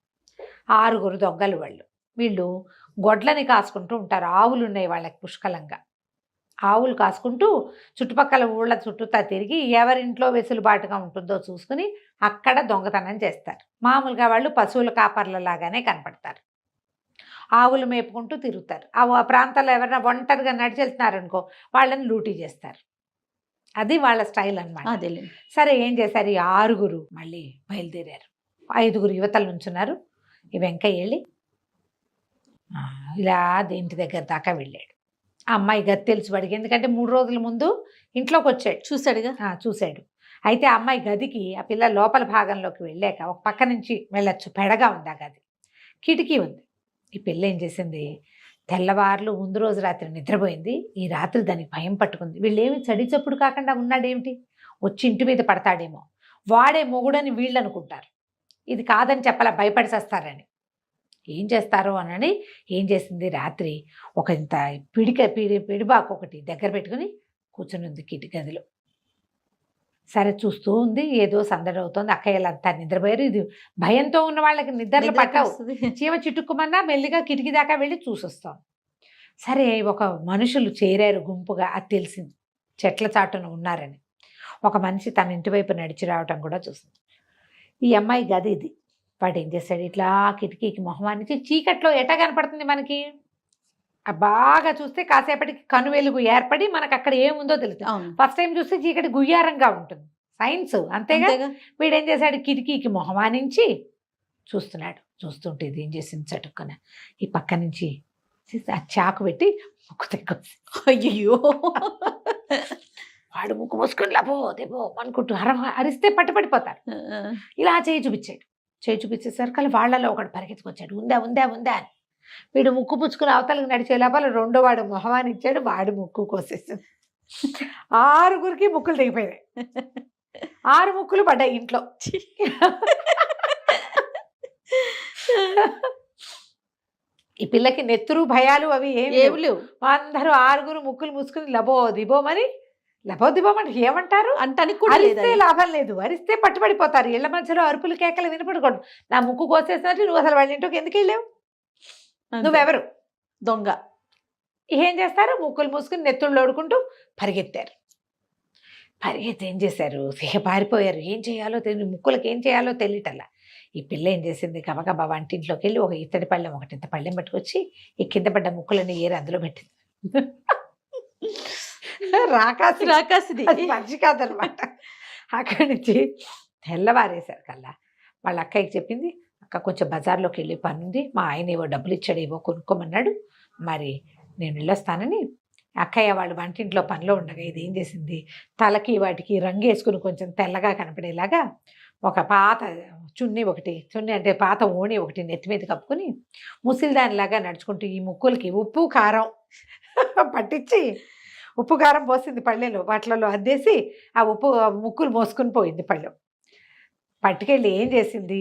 6 దొంగలు వాళ్ళు. వీళ్ళు గొడ్లని కాసుకుంటూ ఉంటారు. ఆవులు ఉన్నాయి వాళ్ళకి పుష్కలంగా. ఆవులు కాసుకుంటూ చుట్టుపక్కల ఊళ్ళ చుట్టూతా తిరిగి ఎవరింట్లో వెసులుబాటుగా ఉంటుందో చూసుకుని అక్కడ దొంగతనం చేస్తారు. మామూలుగా వాళ్ళు పశువుల కాపర్లలాగానే కనపడతారు. ఆవులు మేపుకుంటూ తిరుగుతారు. ఆ ప్రాంతాల్లో ఎవరైనా ఒంటరిగా నడిచి వెళ్తున్నారనుకో వాళ్ళని లూటీ చేస్తారు. అది వాళ్ళ స్టైల్ అన్నమాట. సరే ఏం చేశారు, ఈ 6 మళ్ళీ బయలుదేరారు. 5 యువతలు నుంచున్నారు. ఈ వెంకయ్య వెళ్ళి ఇలా ఇంటి దగ్గర దాకా వెళ్ళాడు. ఆ అమ్మాయి గది తెలుసు వాడికి, ఎందుకంటే 3 రోజుల ముందు ఇంట్లోకి వచ్చాడు, చూశాడు. అయితే ఆ అమ్మాయి గదికి ఆ పిల్ల లోపల భాగంలోకి వెళ్ళాక ఒక పక్క నుంచి వెళ్ళొచ్చు, పెడగా ఉంది ఆ గది, కిటికీ ఉంది. ఈ పిల్ల ఏం చేసింది, తెల్లవార్లు ముందు రోజు రాత్రి నిద్రపోయింది. ఈ రాత్రి దానికి భయం పట్టుకుంది. వీళ్ళేమి చడి చప్పుడు కాకుండా ఉన్నాడేమిటి, వచ్చి ఇంటి మీద పడతాడేమో, వాడే మొగుడని వీళ్ళు అనుకుంటారు. ఇది కాదని చెప్పాల, భయపడిసేస్తారని. ఏం చేస్తారో అని ఏం చేసింది, రాత్రి ఒక ఇంత పిడిబాకు ఒకటి దగ్గర పెట్టుకుని కూర్చొని ఉంది కిటి గదిలో. సరే చూస్తూ ఉంది, ఏదో సందడి అవుతుంది. అక్కయ్యలంతా నిద్రపోయారు. ఇది భయంతో ఉన్న వాళ్ళకి నిద్రలు పట్టవు. చీమ చిట్టుకుమన్నా మెల్లిగా కిటికీ దాకా వెళ్ళి చూసొస్తాం. సరే ఒక మనుషులు చేరారు గుంపుగా, అది తెలిసింది చెట్ల చాటున ఉన్నారని. ఒక మనిషి తన ఇంటి వైపు నడిచి రావటం కూడా చూసింది. ఈ అమ్మాయి గది ఇది. వాడు ఏం చేశాడు, ఇట్లా కిటికీకి మొహమానికి, చీకట్లో ఎట కనపడుతుంది మనకి, బాగా చూస్తే కాసేపటికి కనువెలుగు ఏర్పడి మనకు అక్కడ ఏముందో తెలుస్తుంది. ఫస్ట్ టైం చూస్తే చీకటి గుయ్యారంగా ఉంటుంది, సైన్స్ అంతేగా. వీడేం చేశాడు, కిటికీకి మొహమానించి చూస్తున్నాడు. చూస్తుంటే ఇది ఏం చేసింది, చటుక్కున ఈ పక్క నుంచి ఆ చాకు పెట్టి ముక్కు తెగ్గొచ్చి, అయ్యో వాడు ముక్కు మూసుకొని లేపో దేపో అనుకుంటూ అరిస్తే పట్టుపడిపోతారు. ఇలా చేయి చూపించాడు. చేయి చూపించేసరికి వాళ్ళలో ఒకడు పరిగెత్తుకొచ్చాడు, ఉందా ఉందా ఉందా అని. వీడు ముక్కు పుచ్చుకుని అవతలకు నడిచే లోపల రెండో వాడు మొహమాన్ని ఇచ్చాడు. వాడు ముక్కు కోసేసాడు. 6గురికి ముక్కులు దిగిపోయినాయి. 6 ముక్కులు పడ్డాయి ఇంట్లో. ఈ పిల్లకి నెత్తురు భయాలు అవి ఏమి లేవు. అందరూ 6గురు ముక్కులు మూసుకుని లబో దిబోమని, లబో దిబోమని ఏమంటారు అంటానికి అరిస్తే లాభం లేదు, అరిస్తే పట్టుబడిపోతారు. ఇళ్ల మధ్యలో అరుపులు కేకలు వినపడకూడదు. నా ముక్కు కోసేసినట్టు నువ్వు అసలు వాళ్ళ ఇంటికి ఎందుకు వెళ్ళావు, నువ్వెవరు దొంగ. ఏం చేస్తారు, ముక్కులు మూసుకుని నెత్తుళ్ళు ఓడుకుంటూ పరిగెత్తారు. పరిగెత్తి ఏం చేశారు, పారిపోయారు. ఏం చేయాలో తెలియదు, ముక్కులకి ఏం చేయాలో తెలియటల్లా. ఈ పిల్ల ఏం చేసింది, గబగబా వంటింట్లోకి వెళ్ళి ఒక ఇత్తడి పళ్ళెం, ఒకటింత పళ్ళెం పట్టుకొచ్చి ఈ కింద పడ్డ ముక్కులన్నీ ఏరి అందులో పెట్టింది. రాకాసిది మంచి కాదనమాట. అక్కడి నుంచి తెల్లవారేశారు కల్లా వాళ్ళ అక్కయ్యకి చెప్పింది, అక్క కొంచెం బజార్లోకి వెళ్ళి పని ఉంది, మా ఆయన ఏవో డబ్బులు ఇచ్చాడు, ఏవో కొనుక్కోమన్నాడు, మరి నేను వెళ్ళొస్తానని. అక్కయ్య వాళ్ళు వంటింట్లో పనిలో ఉండగా ఇది ఏం చేసింది, తలకి వాటికి రంగు వేసుకుని కొంచెం తెల్లగా కనపడేలాగా ఒక పాత చున్నీ అంటే పాత ఓణి ఒకటి నెత్తి మీద కప్పుకుని ముసిలిదానిలాగా నడుచుకుంటూ ఈ ముక్కులకి ఉప్పు కారం పట్టించి, ఉప్పు కారం పోసింది పళ్ళెలో, వాటిలలో అద్దేసి ఆ ముక్కులు మోసుకుని పోయింది పళ్ళెం. పట్టుకెళ్ళి ఏం చేసింది,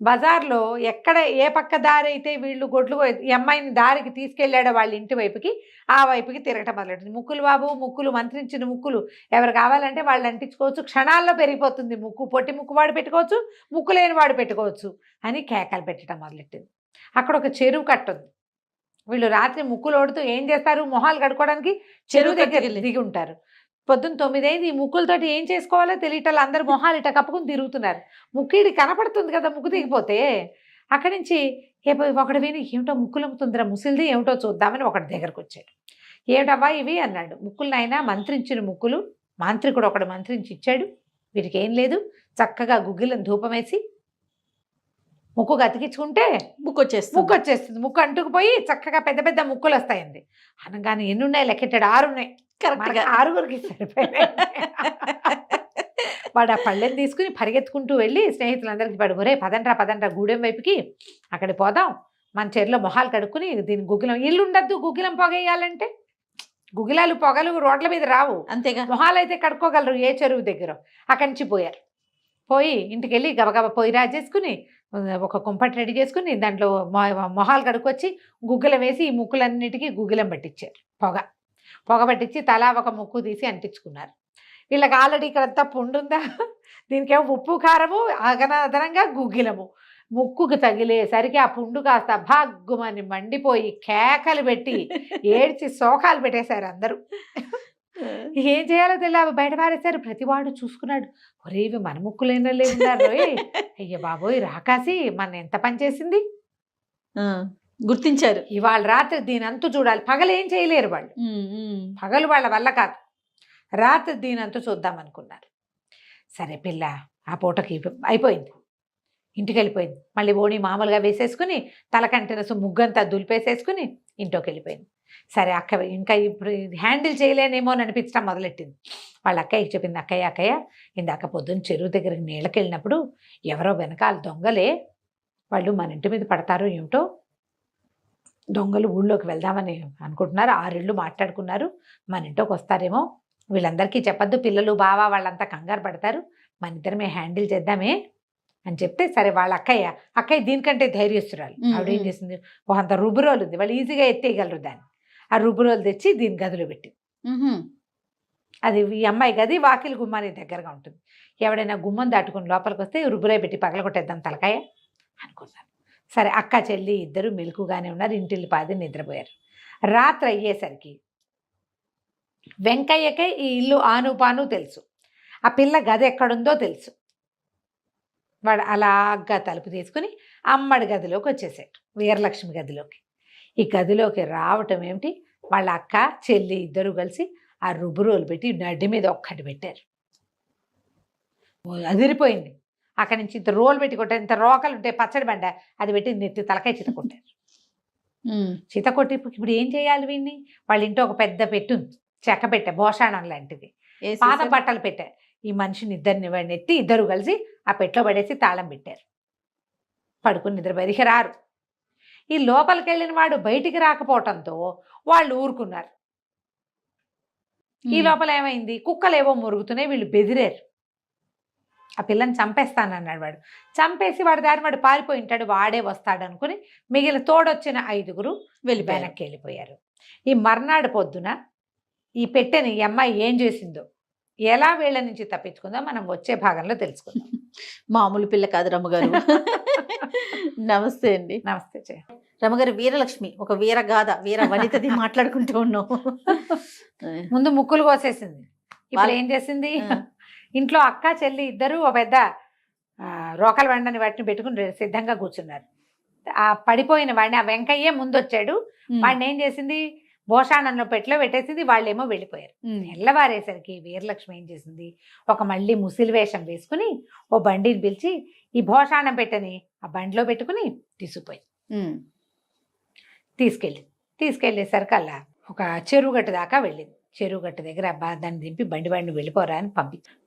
బజార్లో ఎక్కడ ఏ పక్క దారి అయితే వీళ్ళు గొడ్లు ఈ అమ్మాయిని దారికి తీసుకెళ్ళాడో వాళ్ళ ఇంటి వైపుకి, ఆ వైపుకి తిరగటం మొదలెట్టింది. ముక్కులు బాబు, ముక్కులు మంత్రించిన ముక్కులు ఎవరు కావాలంటే వాళ్ళు అంటించుకోవచ్చు, క్షణాల్లో పెరిగిపోతుంది ముక్కు. పొట్టి ముక్కు వాడు పెట్టుకోవచ్చు, ముక్కు లేని వాడు పెట్టుకోవచ్చు అని కేకలు పెట్టడం మొదలెట్టింది. అక్కడ ఒక చెరువు కట్టుంది. వీళ్ళు రాత్రి ముక్కులు ఓడుతూ ఏం చేస్తారు, మొహాలు కడుక్కోవడానికి చెరువు దగ్గర దిగి ఉంటారు. పొద్దున్న 9 అయింది. ఈ ముక్కులతోటి ఏం చేసుకోవాలో తెలియటం, అందరు మొహాలు ఇట కప్పుకుని తిరుగుతున్నారు. ముక్కిడి కనపడుతుంది కదా ముక్కు దిగిపోతే. అక్కడి నుంచి ఒకడు విని, ఏమిటో ముక్కులు అమ్ముతుందిరా ముసిలిది, ఏమిటో చూద్దామని ఒకటి దగ్గరకు వచ్చాడు. ఏమిటవ్వా ఇవి అన్నాడు. ముక్కులు నాయనా మంత్రించిన ముక్కులు, మాంత్రికుడు ఒకడు మంత్రించి ఇచ్చాడు, వీటికి ఏం లేదు, చక్కగా గుగ్గిలను ధూపం వేసి ముక్కు అతికించుకుంటే ముక్కు వచ్చేస్తుంది. ముక్కు అంటుకుపోయి చక్కగా పెద్ద పెద్ద ముక్కులు వస్తాయండి. అనగానే ఎన్ని ఉన్నాయి లెక్కెట్టాడు, 6 ఉన్నాయి. కరెక్ట్గా 6గురికి సరిపోయినాయి. వాడు ఆ పళ్ళెని తీసుకుని పరిగెత్తుకుంటూ వెళ్ళి స్నేహితులందరికీ పడుకోరే పదండ్రా గూడెం వైపుకి, అక్కడ పోదాం, మన చెరులో మొహాలు కడుక్కుని దీని గుగ్గిలం, ఇల్లు ఉండద్దు గుగ్గిలం పొగేయాలంటే, గుగ్గిలాలు పొగలు రోడ్ల మీద రావు, అంతేగా మొహాలు అయితే కడుక్కోగలరు ఏ చెరువు దగ్గర. అక్కడి నుంచి పోయి ఇంటికి వెళ్ళి గబగబా పొయ్యి రాజేసుకుని ఒక కుంపటి రెడీ చేసుకుని దాంట్లో మొహాలు కడుక్కొచ్చి గుగ్గిలం వేసి ఈ ముక్కులన్నిటికీ గుగ్గిలం పట్టించారు. పొగ పట్టించి తలా ఒక ముక్కు తీసి అంటించుకున్నారు. వీళ్ళకి ఆల్రెడీ ఇక్కడంతా పుండుందా, దీనికేమో ఉప్పు కారము, అదనంగా గుగ్గిలము. ముక్కుకు తగిలేసరికి ఆ పుండు కాస్త భాగ్గుమని మండిపోయి కేకలు పెట్టి ఏడ్చి శోకాలు పెట్టేశారు అందరూ. ఏం చేయాలో తెలియదు, బయట పారేశారు. ప్రతివాడు చూసుకున్నాడు, ఒరే ఇవి మన ముక్కులేనలే ఉన్నారు, అయ్య బాబోయ్ రాకాసి మన ఎంత పనిచేసింది గుర్తించారు. ఇవాళ రాత్రి దీని అంతు చూడాలి. పగలు ఏం చేయలేరు వాళ్ళు, పగలు వాళ్ళ వల్ల కాదు, రాత్రి దీని అంతు చూద్దాం అనుకున్నారు. సరే పిల్ల ఆ పూటకి అయిపోయింది, ఇంటికి వెళ్ళిపోయింది. మళ్ళీ ఓణి మామూలుగా వేసేసుకుని తలకంటిన ముగ్గంతా దులిపేసేసుకుని ఇంట్లోకి వెళ్ళిపోయింది. సరే అక్క ఇంకా ఇప్పుడు హ్యాండిల్ చేయలేనేమో అని అనిపించడం మొదలెట్టింది. వాళ్ళ అక్కయ్యకి చెప్పింది, అక్కయ్య ఇందాక పొద్దున్న చెరువు దగ్గరికి నీళ్ళకి వెళ్ళినప్పుడు ఎవరో వెనకాల దొంగలే, వాళ్ళు మన ఇంటి మీద పడతారో ఏమిటో, దొంగలు ఊళ్ళోకి వెళ్దామని అనుకుంటున్నారు. 6 ఇళ్ళు మాట్లాడుకున్నారు. మన ఇంట్లోకి వస్తారేమో, వీళ్ళందరికీ చెప్పొద్దు, పిల్లలు బావ వాళ్ళంతా కంగారు పడతారు, మన ఇద్దరమే హ్యాండిల్ చేద్దామే అని చెప్తే, సరే వాళ్ళ అక్కయ్య దీనికంటే ధైర్యస్తురాలు. ఆవిడ ఏం చేసింది, అంత రుబ్బురోలు ఉంది, వాళ్ళు ఈజీగా ఎత్తేయగలరు దాన్ని. ఆ రుబ్బురోలు తెచ్చి దీని గదిలో పెట్టి, అది ఈ అమ్మాయి గది వాకిలి గుమ్మానికి దగ్గరగా ఉంటుంది. ఎవడైనా గుమ్మం దాటుకుని లోపలికి వస్తే రుబ్బురాయి పెట్టి పగలగొట్టేద్దాం తలకాయ అనుకున్నారు. సరే అక్క చెల్లి ఇద్దరు మెలకుగానే ఉన్నారు, ఇంటిల్లి పాది నిద్రపోయారు. రాత్రి అయ్యేసరికి వెంకయ్యకే ఈ ఇల్లు ఆనుపాను తెలుసు, ఆ పిల్ల గది ఎక్కడుందో తెలుసు. వాడు అలాగా తలుపు తీసుకుని అమ్మడి గదిలోకి వచ్చేసాడు, వీరలక్ష్మి గదిలోకి. ఈ గదిలోకి రావటం ఏమిటి, వాళ్ళ అక్క చెల్లి ఇద్దరు కలిసి ఆ రుబ్బురోలు పెట్టి నడ్డి మీద ఒక్కటి పెట్టారు. అదిరిపోయింది. అక్కడి నుంచి ఇంత రోలు పెట్టి కొట్టారు, ఇంత రోకలు ఉంటాయి పచ్చడి బండ, అది పెట్టి నెత్తి తలకాయ చిత కొట్టారు. చిత కొట్టి ఇప్పుడు ఏం చేయాలి వీడిని, వాళ్ళ ఇంట్లో ఒక పెద్ద పెట్టు చెక్క పెట్టే భోషాణం లాంటిది, పాత బట్టలు పెట్టారు. ఈ మనిషిని ఇద్దరిని వాడిని ఎత్తి ఇద్దరు కలిసి ఆ పెట్లో పడేసి తాళం పెట్టారు. పడుకుని నిద్రపోయి రారు. ఈ లోపలికి వెళ్ళిన వాడు బయటికి రాకపోవటంతో వాళ్ళు ఊరుకున్నారు. ఈ లోపల ఏమైంది, కుక్కలేవో మురుగుతున్నాయి, వీళ్ళు బెదిరారు. ఆ పిల్లని చంపేస్తానన్నాడు వాడు. చంపేసి వాడి దారి వాడు పారిపోయి ఉంటాడు, వాడే వస్తాడు అనుకుని మిగిలిన తోడొచ్చిన 5 వెనక్కి వెళ్ళిపోయారు. ఈ మర్నాడు పొద్దున ఈ పెట్టెని ఈ అమ్మాయి ఏం చేసిందో, ఎలా వీళ్ళ నుంచి తప్పించుకుందో మనం వచ్చే భాగంలో తెలుసుకుందాం. మామూలు పిల్ల కాదు రమ్మగారు. నమస్తే అండి. నమస్తే రమ్మగారు. వీరలక్ష్మి ఒక వీరగాథ, వీర వనితది మాట్లాడుకుంటూ ఉన్నాం. ముందు ముక్కులు కోసేసింది, ఇప్పుడు ఏం చేసింది, ఇంట్లో అక్క చెల్లి ఇద్దరు ఒక పెద్ద రోకల వండని వాటిని పెట్టుకుని సిద్ధంగా కూర్చున్నారు. ఆ పడిపోయిన వాడిని ఆ వెంకయ్యే ముందొచ్చాడు. వాడిని ఏం చేసింది, భోషాణంలో పెట్లో పెట్టేసింది, వాళ్ళేమో వెళ్ళిపోయారు. తెల్లవారేసరికి వీరలక్ష్మి ఏం చేసింది, ఒక మళ్ళీ ముసిలి వేషం వేసుకుని ఓ బండిని పిలిచి ఈ భోషాణం పెట్టని ఆ బండిలో పెట్టుకుని తీసుకుపోయి తీసుకెళ్ళేసరికల్లా ఒక చెరువుగట్టు దాకా వెళ్ళింది. చెరువుగట్టు దగ్గర దాన్ని దింపి బండిని వెళ్ళిపోరా అని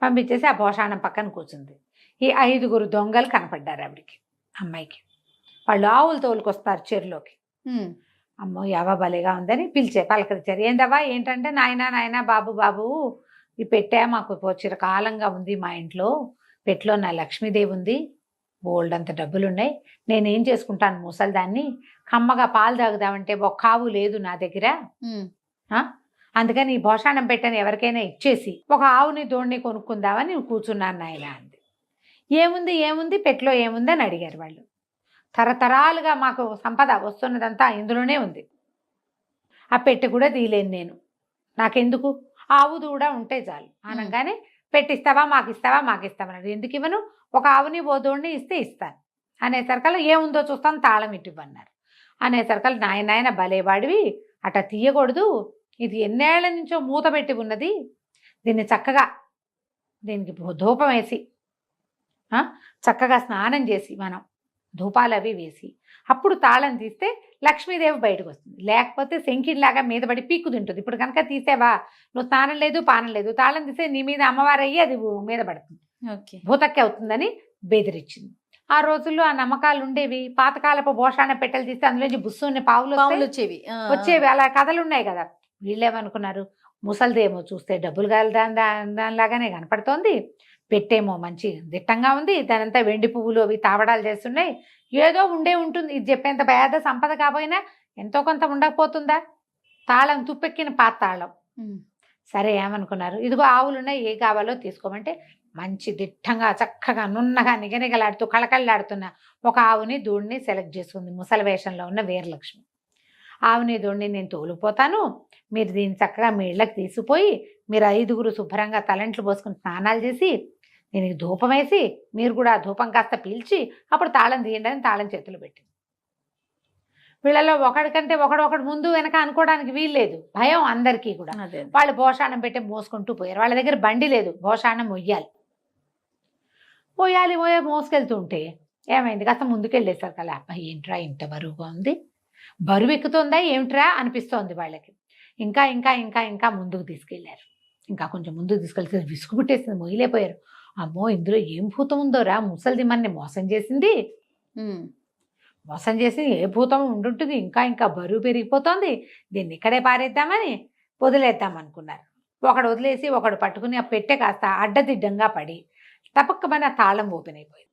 పంపించేసి ఆ భోషాణం పక్కన కూర్చుంది. ఈ 5 దొంగలు కనపడ్డారు ఆవిడికి, అమ్మాయికి. వాళ్ళు ఆవులు తోలుకొస్తారు చెరువులోకి. అమ్మో యావా భలేగా ఉందని పలకరించారు. ఏందవ్వా ఏంటంటే, నాయనా బాబు ఈ పెట్టే మాకు చిరకాలంగా ఉంది మా ఇంట్లో, పెట్లో నా లక్ష్మీదేవి ఉంది, బోల్డ్ అంత డబ్బులున్నాయి, నేనేం చేసుకుంటాను ముసలిదాన్ని, కమ్మగా పాలు తాగుదామంటే ఒక్క ఆవు లేదు నా దగ్గర, అందుకని ఈ భోషాణం పెట్టని ఎవరికైనా ఇచ్చేసి ఒక ఆవుని దోడిని కొనుక్కుందామని కూర్చున్నాను నాయన అంది. ఏముంది పెట్లో ఏముంది అని అడిగారు వాళ్ళు. తరతరాలుగా మాకు సంపద వస్తున్నదంతా ఇందులోనే ఉంది, ఆ పెట్టె కూడా తీయలేను నేను, నాకెందుకు, ఆవు దూడ ఉంటే చాలు అనగానే పెట్టిస్తావా మాకిస్తామన్నాడు. ఎందుకు ఇవ్వను, ఒక ఆవుని ఓ దూడని ఇస్తే ఇస్తాను అనేసరికల్లా ఏముందో చూస్తాను తాళం ఇవ్వన్నారు. అనేసరికల్లా నాయన భలేవాడివి, అట తీయకూడదు, ఇది ఎన్నేళ్ల నుంచో మూత పెట్టి ఉన్నది, దీన్ని చక్కగా దీనికి ధూపం వేసి చక్కగా స్నానం చేసి మనం ధూపాలు అవి వేసి అప్పుడు తాళం తీస్తే లక్ష్మీదేవి బయటకు వస్తుంది, లేకపోతే శంకిలాగా మీద పడి పీక్కు తింటుంది. ఇప్పుడు కనుక తీసేవా, నువ్వు స్నానం లేదు పానం లేదు, తాళం తీసే నీ మీద అమ్మవారు అయ్యి అది మీద పడుతుంది, భూతక్కి అవుతుందని బెదిరించింది. ఆ రోజుల్లో ఆ నమ్మకాలు ఉండేవి. పాతకాలపు భోషాణ పెట్టెలు తీస్తే అందులోంచి బుస్సుని పావులు వచ్చేవి, అలా కథలు ఉన్నాయి కదా. వీళ్ళేమనుకున్నారు, ముసలిదేమో చూస్తే డబ్బులు దానిలాగానే కనపడుతోంది, పెట్టేమో మంచి దిట్టంగా ఉంది, దానంతా వెండి పువ్వులు అవి తావడాలు చేస్తున్నాయి, ఏదో ఉంటుంది, ఇది చెప్పేంత పేద సంపద కాకపోయినా ఎంతో కొంత ఉండకపోతుందా, తాళం తుప్పెక్కిన పాత తాళం. సరే ఏమనుకున్నారు, ఇదిగో ఆవులున్నాయి, ఏ కావాలో తీసుకోమంటే మంచి దిట్టంగా చక్కగా నున్నగా నిగనిగలాడుతూ కళకళలాడుతున్న ఒక ఆవుని దూడిని సెలెక్ట్ చేసుకుంది ముసలి వేషంలో ఉన్న వీరలక్ష్మి. ఆవుని దూడిని నేను తోలుకుపోతాను, మీరు దీన్ని చక్కగా మీ ఇళ్ళకి తీసుకుపోయి మీరు 5 శుభ్రంగా తలంట్లు పోసుకుని స్నానాలు చేసి దీనికి ధూపం వేసి మీరు కూడా ధూపం కాస్త పీల్చి అప్పుడు తాళం తీయండి అని తాళం చేతులు పెట్టింది. వీళ్ళలో ఒకడికంటే ఒకడు ముందు వెనక అనుకోవడానికి వీల్లేదు, భయం అందరికీ కూడా. వాళ్ళు భోషాణం పెట్టి మోసుకుంటూ పోయారు. వాళ్ళ దగ్గర బండి లేదు, భోషాణం మొయ్యాలి మోసుకెళ్తుంటే ఏమైంది, కాస్త ముందుకెళ్ళేసారు కదా, అబ్బాయి ఏంట్రా ఇంత బరువుగా ఉంది, బరువు ఎక్కుతుందా ఏమిట్రా అనిపిస్తోంది వాళ్ళకి. ఇంకా ఇంకా ఇంకా ఇంకా ముందుకు తీసుకెళ్లారు. ఇంకా కొంచెం ముందుకు తీసుకెళ్తే విసుగు పుట్టేసింది, మొయ్యలేపోయారు. అమ్మో ఇందులో ఏం భూతం ఉందోరా, ముసలిది మనని మోసం చేసింది, మోసం చేసి ఏ భూతం ఉండుంటుంది, ఇంకా ఇంకా బరువు పెరిగిపోతుంది, దీన్ని ఇక్కడే పారేద్దామని వదిలేద్దాం అనుకున్నారు. ఒకడు వదిలేసి ఒకడు పట్టుకుని ఆ పెట్టె కాస్త అడ్డదిడ్డంగా పడి టపక్కమని ఆ తాళం ఓపెన్ అయిపోయింది.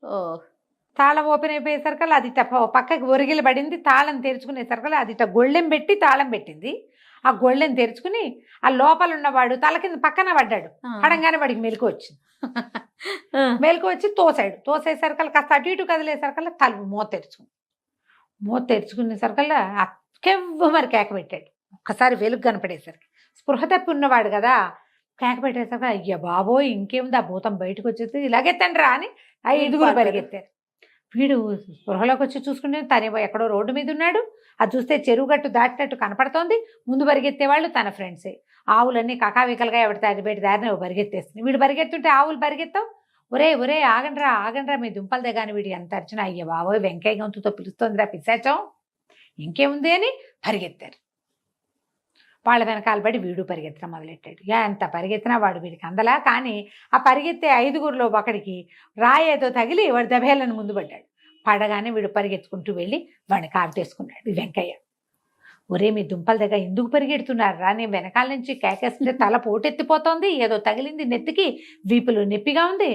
తాళం ఓపెన్ అయిపోయేసరికల్లా అది పక్కకి ఒరిగిలి పడింది. తాళం తెరుచుకునేసరికల్లా అది గొళ్ళెం పెట్టి తాళం పెట్టింది. ఆ గొళ్ళెం తెరుచుకుని ఆ లోపల ఉన్నవాడు తల కింద పక్కన పడ్డాడు. పడంగానే వాడికి మెలకు వచ్చింది. మెలకు వచ్చి తోసేసరికల్లా కాస్త అటు ఇటు కదిలేసరికల్లా తలుపు మూత తెరుచుకునేసరికల్లా కెవ్వు మరి కేక పెట్టాడు. ఒక్కసారి వెలుగు కనపడేసరికి స్పృహ తప్పి ఉన్నవాడు కదా, కేక పెట్టేసరికి అయ్య బాబోయ్ ఇంకేముంది, ఆ భూతం బయటకు వచ్చేసి ఇలాగెత్తండి రా అని 5 పరిగెత్తారు. వీడు స్పృహలోకి వచ్చి చూసుకుంటే తనే ఎక్కడో రోడ్డు మీద ఉన్నాడు. అది చూస్తే చెరువు గట్టు దాటినట్టు కనపడుతోంది. ముందు పరిగెత్తేవాళ్ళు తన ఫ్రెండ్సే. ఆవులన్నీ కకావికలుగా ఎవరి బయట దారిని పరిగెత్తేస్తుంది. వీడు పరిగెత్తుంటే ఆవులు పరిగెత్తావు, ఒరే ఆగండ్రా మీ దుంపల దగ్గర. వీడు ఎంత అర్చన, అయ్య బాబోయ్ వెంకయ్య గొంతుతో పిలుస్తోందిరా పిశాచం, ఇంకేముంది అని పరిగెత్తారు. వాళ్ళ వెనకాల పడి వీడు పరిగెత్తడం మొదలెట్టాడు. ఎంత పరిగెత్తినా వాడు వీడికి అందలా. కానీ ఆ పరిగెత్తే 5గురిలో ఒకడికి రాయేదో తగిలి వాడు దభేలను ముందు పడ్డాడు. పడగానే వీడు పరిగెత్తుకుంటూ వెళ్ళి వాడిని కావిటేసుకున్నాడు వెంకయ్య. ఒరే మీ దుంపల దగ్గర ఎందుకు పరిగెడుతున్నారు రా, నేను వెనకాల నుంచి కేకేస్తుంటే తల పోటెత్తిపోతోంది, ఏదో తగిలింది నెత్తికి, వీపులు నొప్పిగా ఉంది,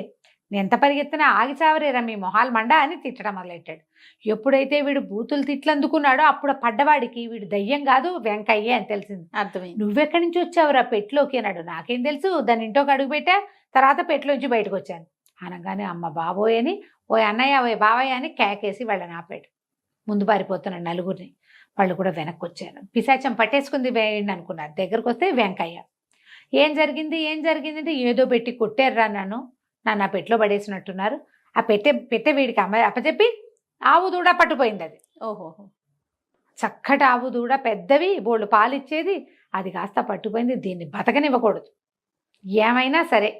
నేను ఎంత పరిగెత్తినా ఆగి చావరేరా మీ మొహాలు మండ అని తిట్టడం మొదలెట్టాడు. ఎప్పుడైతే వీడు బూతులు తిట్లందుకున్నాడో అప్పుడు పడ్డవాడికి వీడు దయ్యం కాదు వెంకయ్య అని తెలిసింది. అర్థమైంది. నువ్వెక్కడి నుంచి వచ్చావురా పెట్టిలోకి అన్నాడు. నాకేం తెలుసు, దాని ఇంట్లోకి అడుగు పెట్టా, తర్వాత పెట్టిలోంచి బయటకు వచ్చాను అనగానే అమ్మ బాబోయ్ అని ఓ అన్నయ్య ఓ బావయ్య అని కేకేసి వాళ్ళని ఆపాడు. ముందు పారిపోతున్నాడు నలుగురిని. వాళ్ళు కూడా వెనక్కి వచ్చారు. పిశాచం పట్టేసుకుంది వేయండి అనుకున్నారు. దగ్గరకు వస్తే వెంకయ్య. ఏం జరిగింది అంటే ఏదో పెట్టి కొట్టారురా నన్ను ఆ పెట్టిలో పడేసినట్టున్నారు. ఆ పెట్టె వీడికి అప్పచెప్పి ఆవు దూడ పట్టుపోయింది. అది ఓహోహో చక్కటి ఆవు దూడ, పెద్దవి, బోళ్ళు పాలిచ్చేది, అది కాస్త పట్టుపోయింది. దీన్ని బతకనివ్వకూడదు, ఏమైనా సరే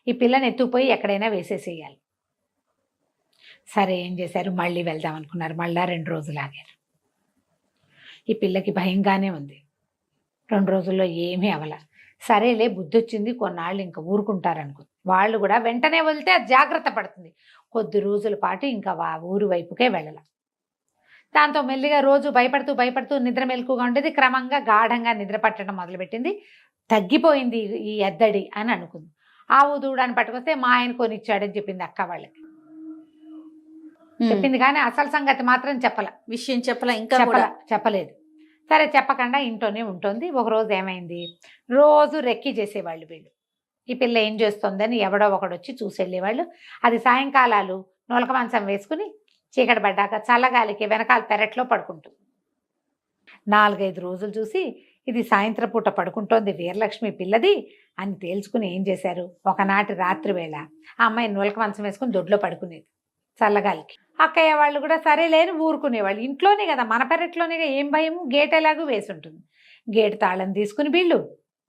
ఈ పిల్లని ఎత్తుకుపోయి ఎక్కడైనా వేసేసేయాలి. సరే ఏం చేశారు, మళ్ళీ వెళ్దాం అనుకున్నారు. మళ్ళా 2 రోజులు ఆగారు. ఈ పిల్లకి భయంగానే ఉంది. 2 రోజుల్లో ఏమీ అవల. సరేలే బుద్ధి వచ్చింది, కొన్నాళ్ళు ఇంకా ఊరుకుంటారనుకుంది. వాళ్ళు కూడా వెంటనే వదిలితే అది జాగ్రత్త పడుతుంది. కొద్ది రోజుల పాటు ఇంకా ఊరు వైపుకే వెళ్ళాల. దాంతో మెల్లిగా రోజు భయపడుతూ నిద్ర మెలకుగా ఉండేది. క్రమంగా గాఢంగా నిద్ర పట్టడం మొదలుపెట్టింది. తగ్గిపోయింది ఈ ఎద్దడి అని అనుకుంది. ఆవు దూడని పట్టుకొస్తే మా ఆయన కొనిచ్చాడని చెప్పింది అక్క వాళ్ళకి. చెప్పింది కానీ అసలు సంగతి మాత్రం విషయం ఇంకా చెప్పలేదు. సరే చెప్పకుండా ఇంట్లోనే ఉంటుంది. ఒకరోజు ఏమైంది, రోజు రెక్కి చేసేవాళ్ళు వీళ్ళు. ఈ పిల్ల ఏం చేస్తుందని ఎవడో ఒకడు వచ్చి చూసి వెళ్ళేవాళ్ళు. అది సాయంకాలాలు నొలక మంచం వేసుకుని చీకటి పడ్డాక చల్లగాలికి వెనకాల పెరట్లో పడుకుంటుంది. 4-5 రోజులు చూసి ఇది సాయంత్రం పూట పడుకుంటోంది వీరలక్ష్మి పిల్లది అని తేల్చుకుని ఏం చేశారు, ఒకనాటి రాత్రి వేళ ఆ అమ్మాయి నొలక మంచం వేసుకుని దొడ్లో పడుకునేది చల్లగాలికి. అక్కయ్య వాళ్ళు కూడా సరే లేని ఊరుకునేవాళ్ళు. ఇంట్లోనే కదా, మన పెరట్లోనే, ఏం భయము, గేట్ ఎలాగూ వేసి ఉంటుంది. గేటు తాళం తీసుకుని వీళ్ళు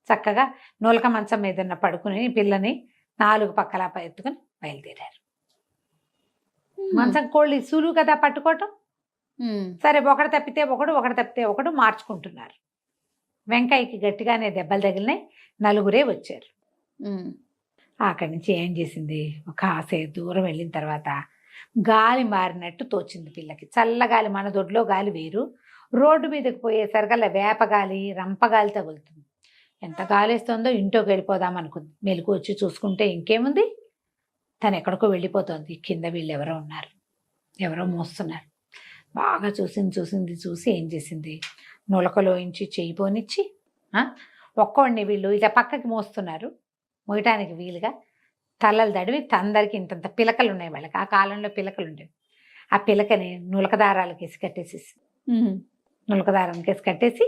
చక్కగా నూలక మంచం మీద పడుకుని పిల్లని 4 పక్కలా ఎత్తుకుని బయలుదేరారు. మంచం కోళ్ళు సులువు కదా పట్టుకోవటం. సరే ఒకటి తప్పితే ఒకడు మార్చుకుంటున్నారు. వెంకయ్యకి గట్టిగానే దెబ్బలు తగిలినాయి. 4 వచ్చారు. అక్కడి నుంచి ఏం చేసింది, కాసేపు దూరం వెళ్ళిన తర్వాత గాలి మారినట్టు తోచింది పిల్లకి. చల్లగాలి, మన దొడ్లో గాలి వేరు, రోడ్డు మీదకి పోయేసరికల్లా వేపగాలి, రంపగాలి తగులుతుంది. ఎంత గాలి వేస్తుందో ఇంట్లోకి వెళ్ళిపోదాం అనుకుంది. మెలకు వచ్చి చూసుకుంటే ఇంకేముంది, తను ఎక్కడికో వెళ్ళిపోతుంది. కింద వీళ్ళు ఎవరో మోస్తున్నారు. బాగా చూసి ఏం చేసింది, నులకలోంచి చెయ్యి పోనిచ్చి ఒక్కోడిని వీళ్ళు ఇలా పక్కకి మోస్తున్నారు. మోయటానికి వీలుగా తలలు తడివి అందరికి ఇంతంత పిలకలు ఉన్నాయి వాళ్ళకి. ఆ కాలంలో పిలకలు ఉండేవి. ఆ పిలకని నులకదారాలకి వేసి కట్టేసేసి నులకదారానికి వేసి కట్టేసి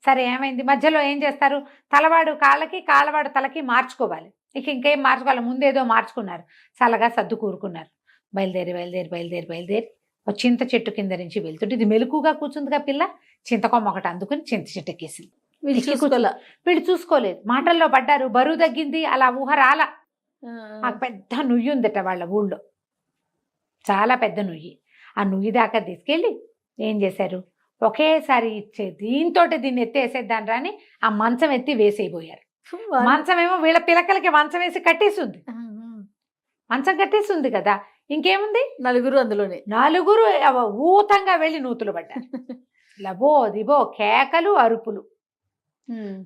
సరే ఏమైంది, మధ్యలో ఏం చేస్తారు, తలవాడు కాళ్ళకి కాళ్ళవాడు తలకి మార్చుకోవాలి. ఇంకేం మార్చుకోవాలి, ముందేదో మార్చుకున్నారు. చల్లగా సర్దు కూరుకున్నారు. బయలుదేరి ఒక చింత చెట్టు కింద నుంచి వెళ్తుంటే, ఇది మెలకుగా కూర్చుందిగా పిల్ల, చింతకొమ్మ ఒకటి అందుకుని చింత చెట్టు ఎక్కేసింది. వీళ్ళు చూసుకోలేదు, మాటల్లో పడ్డారు. బరువు తగ్గింది, అలా ఊహ రాల. ఆ పెద్ద నుయ్యి ఉందట వాళ్ళ ఊళ్ళో, చాలా పెద్ద నుయ్యి. ఆ నుయ్యి దాకా తీసుకెళ్ళి ఏం చేశారు, ఒకేసారి దీన్ని ఎత్తేసేద్దాని రాని ఆ మంచం ఎత్తి వేసేయబోయారు. మంచం ఏమో వీళ్ళ పిలకలకి మంచం వేసి కట్టేసి ఉంది. మంచం కట్టేసి ఉంది కదా, ఇంకేముంది, నలుగురు అందులోనే. నలుగురు ఊతంగా వెళ్ళి నూతులు పడ్డారు. లబో దిబో కేకలు అరుపులు,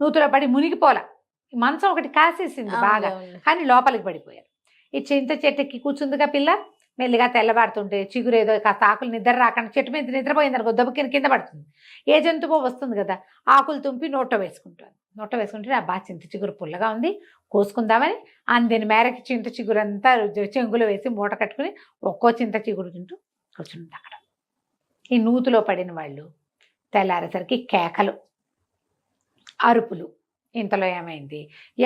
నూతులో పడి మునిగిపోలా. మంచం ఒకటి కాసేసింది బాగా, కానీ లోపలికి పడిపోయారు. ఈ చింత చెట్టుకి కూర్చుందిగా పిల్ల, మెల్లిగా తెల్లబారుతుంటే చిగురు ఏదో కాస్త ఆకులు నిద్ర రాకుండా చెట్టు మీద నిద్రపోయింది అనుకో, దెబ్బకి కింద పడుతుంది. ఏ జంతువో వస్తుంది కదా, ఆకులు తుంపి నోట్లో వేసుకుంటాను. నోట్లో వేసుకుంటే ఆ బాగా చింత చిగురు పుల్లగా ఉంది, కోసుకుందామని అందిన మేరకి చింత చిగురు అంతా చెంగులో వేసి మూట కట్టుకుని ఒక్కో చింత చిగురు తింటూ కూర్చుంది అక్కడ. ఈ నూతులో పడిన వాళ్ళు తెల్లారేసరికి కేకలు అరుపులు. ఇంతలో ఏమైంది,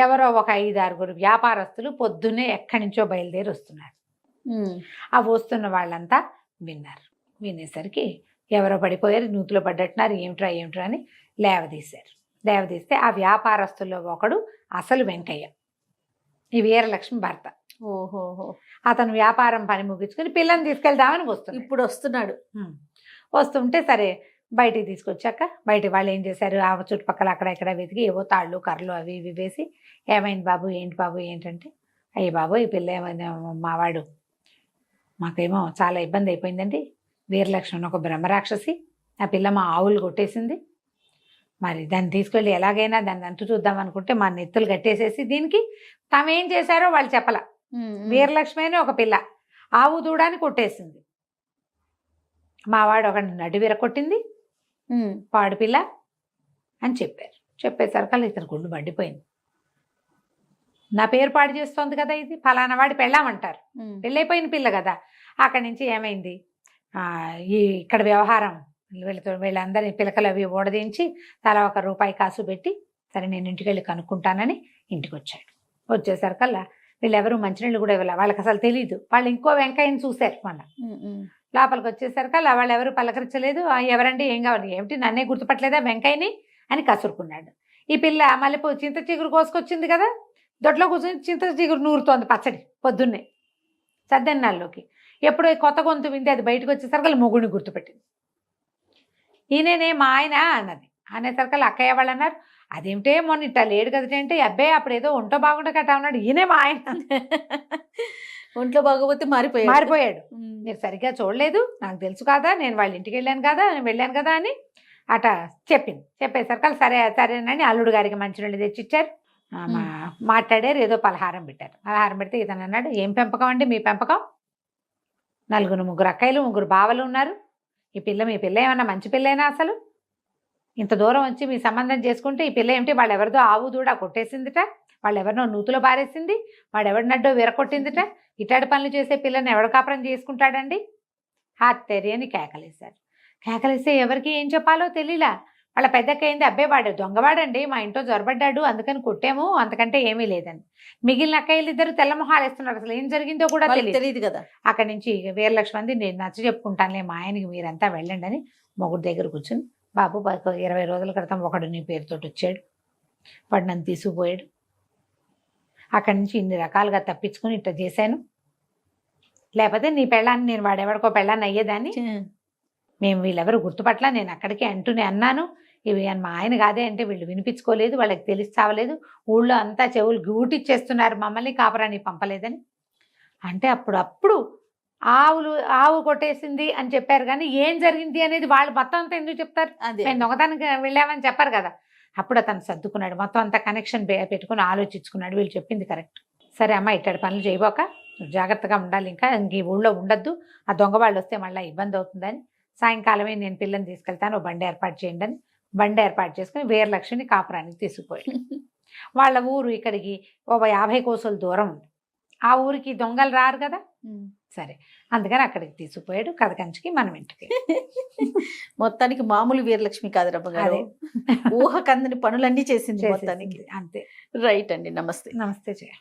ఎవరో ఒక 5-6 వ్యాపారస్తులు పొద్దున్నే ఎక్కడి నుంచో బయలుదేరి వస్తున్నారు. ఆ వస్తున్న వాళ్ళంతా విన్నారు. వినేసరికి ఎవరో పడిపోయారు, నూతులో పడ్డట్టున్నారు, ఏమిట్రా అని లేవదీశారు. లేవదీస్తే ఆ వ్యాపారస్తుల్లో ఒకడు అసలు వెంకయ్య, ఈ వీరలక్ష్మి భర్త. ఓహోహో. అతను వ్యాపారం పని ముగించుకుని పిల్లని తీసుకెళ్దామని వస్తున్నాడు. ఇప్పుడు వస్తున్నాడు. వస్తుంటే సరే బయటికి తీసుకొచ్చాక బయట వాళ్ళు ఏం చేశారు, ఆ చుట్టుపక్కల అక్కడ ఇక్కడ వెతికి ఏవో తాళ్ళు కర్రలు అవి ఇవి వేసి, ఏమైంది బాబు, ఏంటి బాబు ఏంటంటే, అయ్యి బాబు ఈ పిల్ల ఏమైంది మావాడు, మాకేమో చాలా ఇబ్బంది అయిపోయిందండి. వీరలక్ష్మి ఒక బ్రహ్మరాక్షసి, ఆ పిల్ల మా ఆవులు కొట్టేసింది. మరి దాన్ని తీసుకెళ్ళి ఎలాగైనా దాన్ని అంతు చూద్దాం అనుకుంటే మా నెత్తులు కట్టేసేసి దీనికి తామేం చేశారో వాళ్ళు చెప్పల. వీరలక్ష్మి అని ఒక పిల్ల ఆవు దూడాన్ని కొట్టేసింది. మావాడు ఒక నడి విరకొట్టింది, పాడు పిల్ల అని చెప్పారు. చెప్పేసరికి ఇతను గుండు మండిపోయింది. నా పేరు పాడు చేస్తోంది కదా, ఇది ఫలానా వాడి పెళ్ళామంటారు, పెళ్ళైపోయిన పిల్ల కదా. అక్కడి నుంచి ఏమైంది, ఇక్కడ వ్యవహారం వీళ్ళందరినీ పిలకలు అవి ఓడదించి తలా ₹1 కాసు పెట్టి, సరే నేను ఇంటికి వెళ్ళి కనుక్కుంటానని ఇంటికి వచ్చాడు. వచ్చేసరికల్లా వీళ్ళెవరూ మంచినీళ్ళు కూడా ఇవ్వాలి, వాళ్ళకి అసలు తెలియదు. వాళ్ళు ఇంకో వెంకయ్యని చూశారు. మన లోపలికి వచ్చేసరికల్లా వాళ్ళు ఎవరు పలకరించలేదు. ఎవరండి, ఏం కావాలి, ఏమిటి నన్నే గుర్తుపట్టలేదా వెంకయ్యని అని కసురుకున్నాడు. ఈ పిల్ల మళ్ళీ చింత చిగురు కోసుకొచ్చింది కదా, దొడ్లో కూర్చొని చింత చిగురు నూరుతోంది పచ్చడి పొద్దున్నే సద్దెన్నాళ్ళలోకి. ఎప్పుడు కొత్త గొంతు వింది, అది బయటకు వచ్చేసరికి మొగుడిని గుర్తుపెట్టింది. ఈయననే మా ఆయన అన్నది. అనేసరికి అక్కయ్య వాళ్ళు అన్నారు, అదేమిటే మొన్న ఇట్లా లేడు కదంటే, అబ్బాయి అప్పుడు ఏదో ఒంట్లో బాగుండకట ఉన్నాడు, ఈయనే మా ఆయన. ఒంట్లో బాగోపోతే మారిపోయాడు, మీరు సరిగ్గా చూడలేదు, నాకు తెలుసు కదా, నేను వాళ్ళ ఇంటికి వెళ్ళాను కదా అని అట చెప్పింది. చెప్పేసరికి సరేనని అల్లుడు గారికి మంచినీళ్ళు తెచ్చిచ్చారు. మాట్లాడారు, ఏదో పలహారం పెట్టారు. పలహారం పెడితే ఇతను అన్నాడు, ఏం పెంపకం అండి మీ పెంపకం, 4 అక్కయ్యలు 3 బావలు ఉన్నారు, మీ పిల్ల ఏమన్నా మంచి పిల్లైనా, అసలు ఇంత దూరం వచ్చి మీ సంబంధం చేసుకుంటే ఈ పిల్ల ఏమిటి, వాళ్ళు ఎవరిదో ఆవు దూడ కొట్టేసిందిట, వాళ్ళు ఎవరినో నూతులో పారేసింది, వాడు ఎవరినడ్డో విరకొట్టిందిట, ఇట్లాంటి పనులు చేసే పిల్లని ఎవడ కాపురం చేసుకుంటాడండి, హాత్తెరి అని కేకలేశారు. కేకలేస్తే ఎవరికి ఏం చెప్పాలో తెలియలా. వాళ్ళ పెద్దకైంది, అబ్బాయి వాడు దొంగవాడండి, మా ఇంట్లో జొరబడ్డాడు, అందుకని కొట్టాము, అంతకంటే ఏమీ లేదని. మిగిలిన అక్కయ్యలు ఇద్దరు తెల్లమొహాలు వేస్తున్నారు, అసలు ఏం జరిగిందో కూడా తెలియదు కదా. అక్కడి నుంచి వీరలక్ష్మి అంది, నేను నచ్చ చెప్పుకుంటానులే మా ఆయనకి, మీరంతా వెళ్ళండి అని మొగుడు దగ్గర కూర్చుని, బాబు 20 రోజుల క్రితం ఒకడు నీ పేరుతోటి వచ్చాడు, వాడు నన్ను తీసుకుపోయాడు, అక్కడి నుంచి ఇన్ని రకాలుగా తప్పించుకుని ఇట్లా చేశాను, లేకపోతే నీ పెళ్ళాన్ని నేను వాడెవడికో పెళ్ళాన్ని అయ్యేదాన్ని, మేము వీళ్ళెవరు గుర్తుపట్ల, నేను అక్కడికి అంటూనే అన్నాను, ఇవి మా ఆయన కాదే అంటే వీళ్ళు వినిపించుకోలేదు, వాళ్ళకి తెలిసి చావలేదు, ఊళ్ళో అంతా చెవులు గూటిచ్చేస్తున్నారు, మమ్మల్ని కాపురాన్ని పంపలేదని అంటే, అప్పుడు ఆవు కొట్టేసింది అని చెప్పారు, కానీ ఏం జరిగింది అనేది వాళ్ళు మొత్తం అంతా ఎందుకు చెప్తారు, మేము దొంగతనానికి వెళ్ళామని చెప్పారు కదా. అప్పుడు అతను సర్దుకున్నాడు, మొత్తం అంతా కనెక్షన్ పెట్టుకుని ఆలోచించుకున్నాడు, వీళ్ళు చెప్పింది కరెక్ట్, సరే అమ్మ ఇట్లాంటి పనులు చేయబోక జాగ్రత్తగా ఉండాలి, ఇంకా ఈ ఊళ్ళో ఉండొద్దు, ఆ దొంగ వాళ్ళు వస్తే మళ్ళీ ఇబ్బంది అవుతుందని, సాయంకాలమే నేను పిల్లని తీసుకెళ్తాను, బండి ఏర్పాటు చేయండి అని బండి ఏర్పాటు చేసుకుని వీరలక్ష్మిని కాపురానికి తీసుకుపోయాడు. వాళ్ళ ఊరు ఇక్కడికి 50 కోసుల దూరం ఉంది, ఆ ఊరికి దొంగలు రారు కదా, సరే అందుకని అక్కడికి తీసుకుపోయాడు. కథ కంచికి మనం ఇంటికి. మొత్తానికి మామూలు వీరలక్ష్మి కాదు రమ్మ గారు, ఊహకందని పనులన్నీ చేసింది మొత్తానికి. అంతే. రైట్ అండి, నమస్తే. నమస్తే జయ.